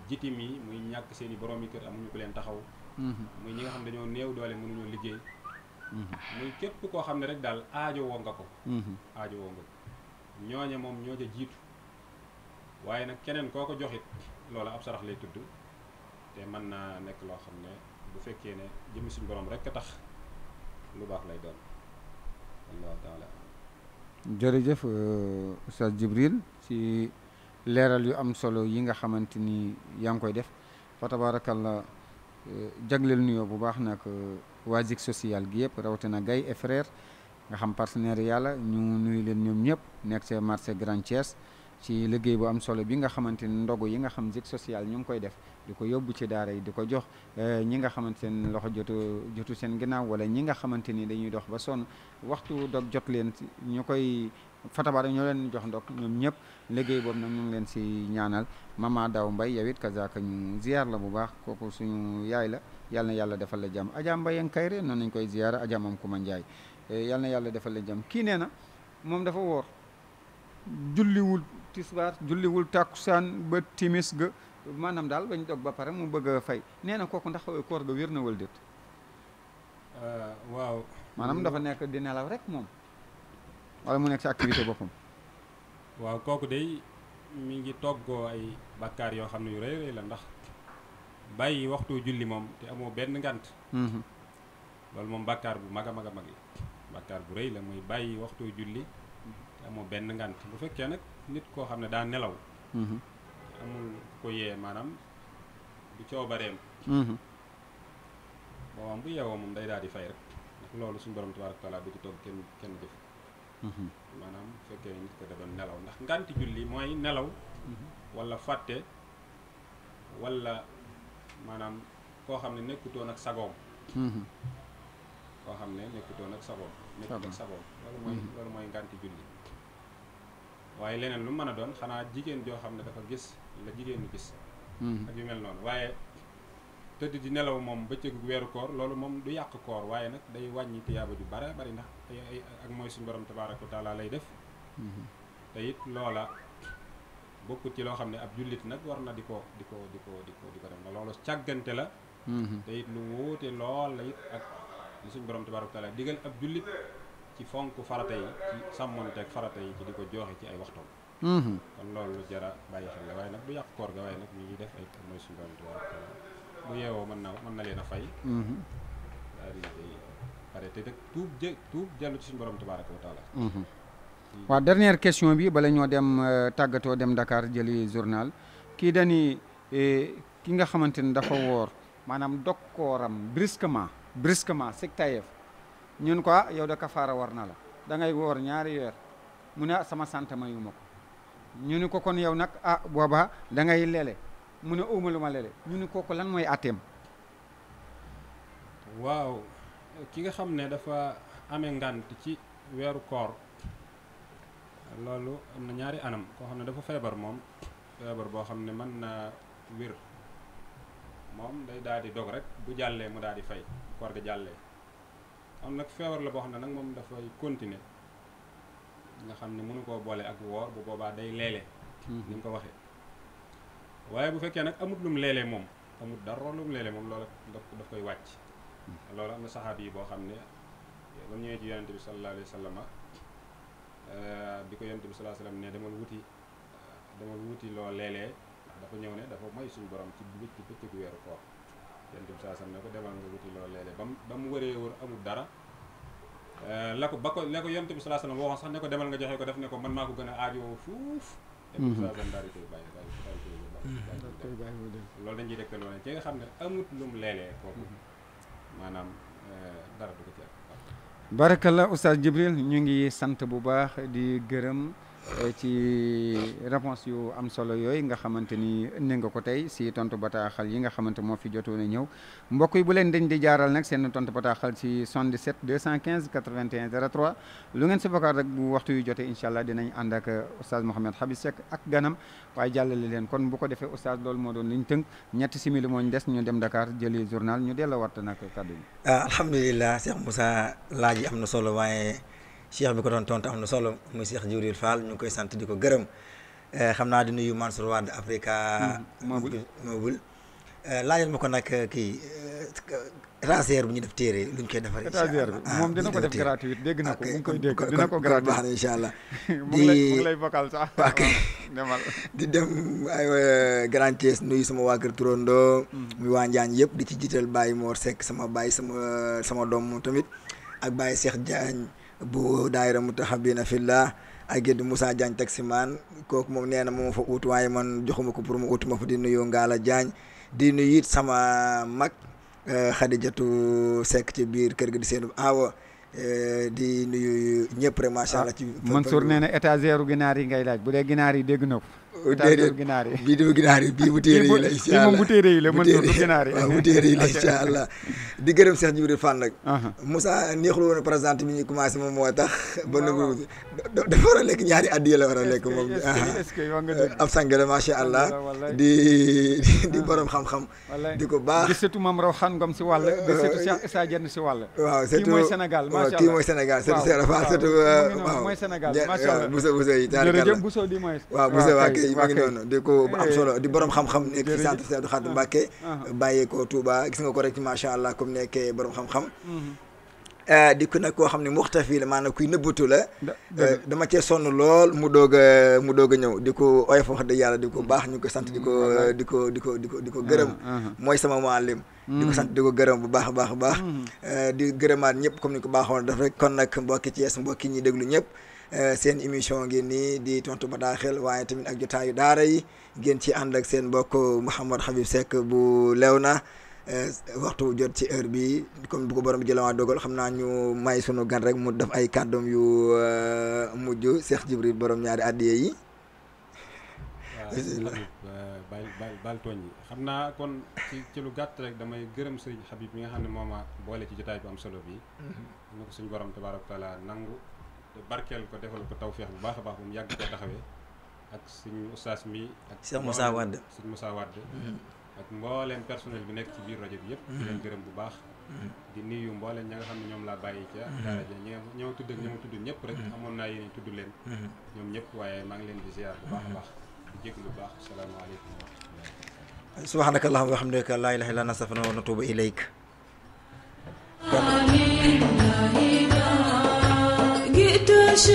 jitim yi muy ñàkk seeni borom yi kër amuñu ko leen taxaw muy ñi nga xam dañoo néew doole mënuñoo liggéey muy képp koo xam ne rek daal aajowoo nga ko aajowoo nga ko ñooñe moom ñoo ca jiitu waaye nag keneen koo ko joxit loolu ab sarax lay tudd te mën naa nekk loo xam ne bu fekkee ne jëmmi suñu borom rek a tax lu baax lay doon wallahu taala jërëjëf Oustaz Djibril ci leeral yu am solo yi nga xamante ni yaa ngi koy def fa tabarakallah jagleel nuyoo bu baax nag waa Zik social gi yëpp rawatina Gaye et frère nga xam partenaire yàlla ñu nuyu leen ñoom ñëpp nekk ci marché Grand Thiès ci liggéey bu am solo bi nga xamante ni ndogu yi nga xam Zik social ñu ngi koy def di ko yóbbu ci daara yi di ko jox ñi nga xamante ne loxo jotu seen ginnaaw wala ñi nga xamante ni dañuy dox ba sonn waxtu dog jot leen ñu koy fatabaara ñoo leen jox ndog ñoom ñëpp liggéey boobu nag ñu ngi leen si ñaanal Mama Daw Mbaye yow it kazaka ñu ziar la bu baax kooku suñu yaay la yal na yàlla defal la jàmm Adja Mbaye Kayre noonu nañ koy ziar Adja Mam Kuma Ndiaye yal na yàlla defal la jàmm kii nee na moom dafa woor julliwul tisbaar julliwul tàkkusaan ba timis ga maanaam daal bañ dog ba pare mu bëgg a fay nee na kooku ndax koor ga wér na wal déet waaw maanaam dafa nekk di nelaw rek moom wala mu nekk ci activité boppam waaw kooku day mi ngi toggoo ay bakkaar yoo xam ne yu rëy rëy la ndax bàyyi waxtu julli moom te amoo benn ngant loolu moom bakkaar bu mag a mag a mag la bakkaar bu rëy la muy bàyyi waxtu julli te amoo benn ngant bu fekkee nag nit koo xam ne daa nelaw amul ko yee maanaam du coobareem boobam bu yeewoo moom day daal di fay rek ndax loolu suñu borom tabaaraka taala du ci togg kenn jëf maanaam bu fekkee nit ko da doon nelaw ndax nganti julli mooy nelaw wala fàtte wala maanaam koo xam ne nekkutoon ak sagoom koo xam ne nekkutoon ak sagoom loolu mooy nganti julli waaye leneen lu mën a doon xanaa jigéen joo xam ne dafa gis la jigéen ñu gis ak yu mel noonu waaye tëdd di nelaw moom bëccëgu weeru koor loolu moom du yàq koor waaye nag day wàññi tiyaaba ju bare bari ndax ay ak mooy suñu borom tabaaraka wa taala lay def te it loola bokkut ci loo xam ne ab jullit nag war na di ko def na loolu càggante la te it lu wóote lool la it ak li suñu borom tabaaraka wa taala digal ab jullit ci fonk farata yi ci sàmmonteeg farata yi ci di ko joxe ci ay waxtoom kon loolu lu jara bàyyi xel la waaye nag du yàq koor ga waaye nag ñu ngi def ay mooy suñu borom tabaaraka wa taala bu yeewoo mën na leen a fay daal di pare te nag tuub dellu ci suñu borom tabaaraka wa taala waaw dernière question bi bala ñoo dem tàggatoo dem Dakar jëli journal kii dani ki nga xamante ni dafa woor maanaam dog kooram brusquement seg tayeef ñun ko yow da kafaara war na la da ngay woor ñaari weer mu ne sama sant mayu ma ko ñu ni ko kon yow nag booba da ngay lele mu ne óoma lu ma lele ñu ni kooku lan mooy atteem waaw ki nga xam ne dafa amee ngànt ci weeru koor loolu am na ñaari anam koo xam ne dafa feebar moom feebar boo xam ne mën na wér moom day daal di dog rek bu jàllee mu daal di fay koor ga jàllee am nag feebar la boo xam ne nag moom dafay continuer nga xam ne mënu koo boole ak woor bu boobaa day leele ni nga ko waxee waaye bu fekkee nag amut lum leele moom amut dara lum leele moom loolu daf koy wàcc loolu am na saxaabi yi boo xam ne ba mu ñëwee ci yonente bi sallallahu alayhi wa sallam bi ko yonente bi sallallahu alayhi wa sallam ne demal wuti loo leelee dafa ñëw ne dafa may suñu borom ci bëccëgu weeru koor yonente bi sallallahu alayhi wa sallam ne ko demal nga wuti loo leelee ba mu wëree wër amul dara la ko yonente bi sallallahu alayhi wa sallam waxoon sax ne ko demal nga joxe ko def ne ko man maa ko gën a aajowoo fuuf yonente bi sallallahu alayhi wa sallam daal di koy bàyyi loolu dañ ciy tegtaloo ne ci nga xam ne amut lum leelee kooku maanaam dara du ko ci barakallah Oustaz Djibril ñu ngi sant bu baax di gërëm ci réponse yu am solo yooyu nga xamante ni indi nga ko tey si tontu bataaxal yi nga xamante moo fi jotoon a ñëw mbokk yi bu leen dañ di jaaral nag seen tontu bataaxal si 77 215 81 03 lu ngeen si bokkaat rek bu waxtu yu jotee incha allah dinañ ànd ak Oustaz Mouhamed Habib Seck ak ganam waaye jàllale leen kon bu ko defee Oustaz loolu moo doon liñ tënk ñetti simili moo ñu des ñu dem Dakar jëli journal ñu delloo waat nag kàddu yi. alhamdulilah Cheikh Moussa laaj yi am na solo waaye cheikh bi ko doon tontu am na solo muy Cheikh Djibril Fall ñu ngi koy sant di ko gërëm xam naa di nuyu Mansour Wade Africa Mobile laajal ma ko nag kii étagère bu ñu def téere luñ koy defaree. étagère bi moom dina ko def gratuit dégg na ko mu ngi koy dégg dina ko gratuit baax na incha allah. mu ngi lay vocal sax. ok di dem ay Grand Thiès nuyu sama waa kër Turandoo. muy waa Njaañ yëpp di ci jiital Baye Mor Seck sama baay sama doom moom tamit ak Baye Cheikh Diagne bu daayira Mutahabina Fillah ak Géddu Moussa Diagne taximaan kooku moom nee na moom fa ut waaye man joxuma ko pour mu utuma fa di nuyu Ngala Diagne di nuyu it sama mag Khadijatu Seck ci biir kër gi di seen awa di nuyu ñëpp rek macha allah. ci Mansour nee na étagère ginaar yi ngay laaj bu dee ginaar yi dégg na ko. déedéet ginaar yi bii du ginaar yi bii bu téere yi la incha allah moom bu téere yi la Mansour du ginaar yi. waaw bu téere yi la incha allah di gërëm Cheikh Djibril Fall nag. Moussa neexul woon a présenté bi ñu commencé moom moo tax. ba nagu dafa war a lekk ñaari addiya la war a lekk moom. est-ce que yow nga dégg ab sang la macha allah di borom xam-xam. di ko baax di setu Mame Rawxaan Ngom si wàll. di setu Cheikh Issa Diène si wàll. waaw kii mooy Sénégal macha allah kii mooy Sénégal setu Cheikh Fall setu waaw mooy Sénégal macha allah Bousso yi jërëjëf Bousso di mooy waaw Bousso waa kay ma ngi noonu di ko am solo di borom xam-xam nekk ci centre Cheikh Abdou Khadre Mbacké bàyyee ko Touba gis nga ko rek macha allah comme nekkee borom xam-xam di ko nag koo xam ne muxtafi la maanaam kuy nëbbatu la dama cee sonn lool mu doog a ñëw di ko oyof wax dëgg yàlla di ko baax ñu ko sant di ko gërëm mooy sama muallim di ko sant di ko gërëm bu baax a baax a baax di gërëmaat ñëpp comme ni ko baaxoon def rek kon nag mbokki Thiès mbokki ñi déglu ñëpp seen émission ngi nii di tontu bataaxel waaye tamit ak jotaayu daara yi ngeen ci ànd ak seen mbokk Mouhamed Habib Seck bu Léona waxtu jot ci heure bi comme bu ko borom bi jëlawaat dogal xam naa ñu may sunu gan rek mu def ay kàddoom yu mujj Cheikh Djibril borom ñaari addiye yi. waaw baal tooñ yi xam naa kon ci lu gàtt rek damay gërëm Serigne Habib mi nga xam ne moo ma boole ci jotaay bu am solo bi ñu ko suñu borom tabaaraka taala nangu barkeel ko defal ko tawfeex bu baax a baax bu mu yàgg koo taxawee ak suñu ustaas mi ak Cheikh Moussa Wade ak mbooleem personnel bi nekk ci biir rajo bi yëpp di leen gërëm bu baax di nuyu mbooleem ña nga xam ne ñoom laa bàyyi ca daara ja ñoo tudd ak ñoo tudd ñëpp rek amoon naa yéen tudd leen ñoom ñëpp waaye maa ngi leen di ziar bu baax a baax di jéglu bu baax asalaamaaleykum wa rahmatulah subhanaka allahumma wa bihamdika laa ilaaha illa anta astaghfiruka wa atuubu ilayk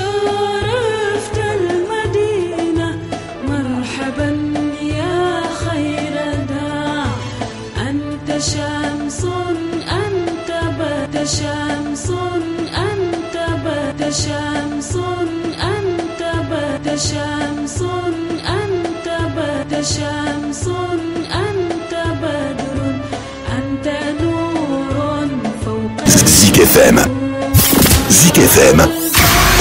شرفت المدينة مرحبا يا خير داع أنت شمس أنت بات شمس أنت بات شمس أنت بات شمس أنت بات شمس أنت بدر أنت نور فوق Zik FM. Zik FM.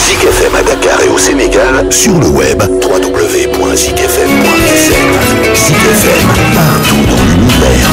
Zik FM à Dakar et au Sénégal, sur le web, www.zikfm.sn. Zik FM, partout dans l'univers.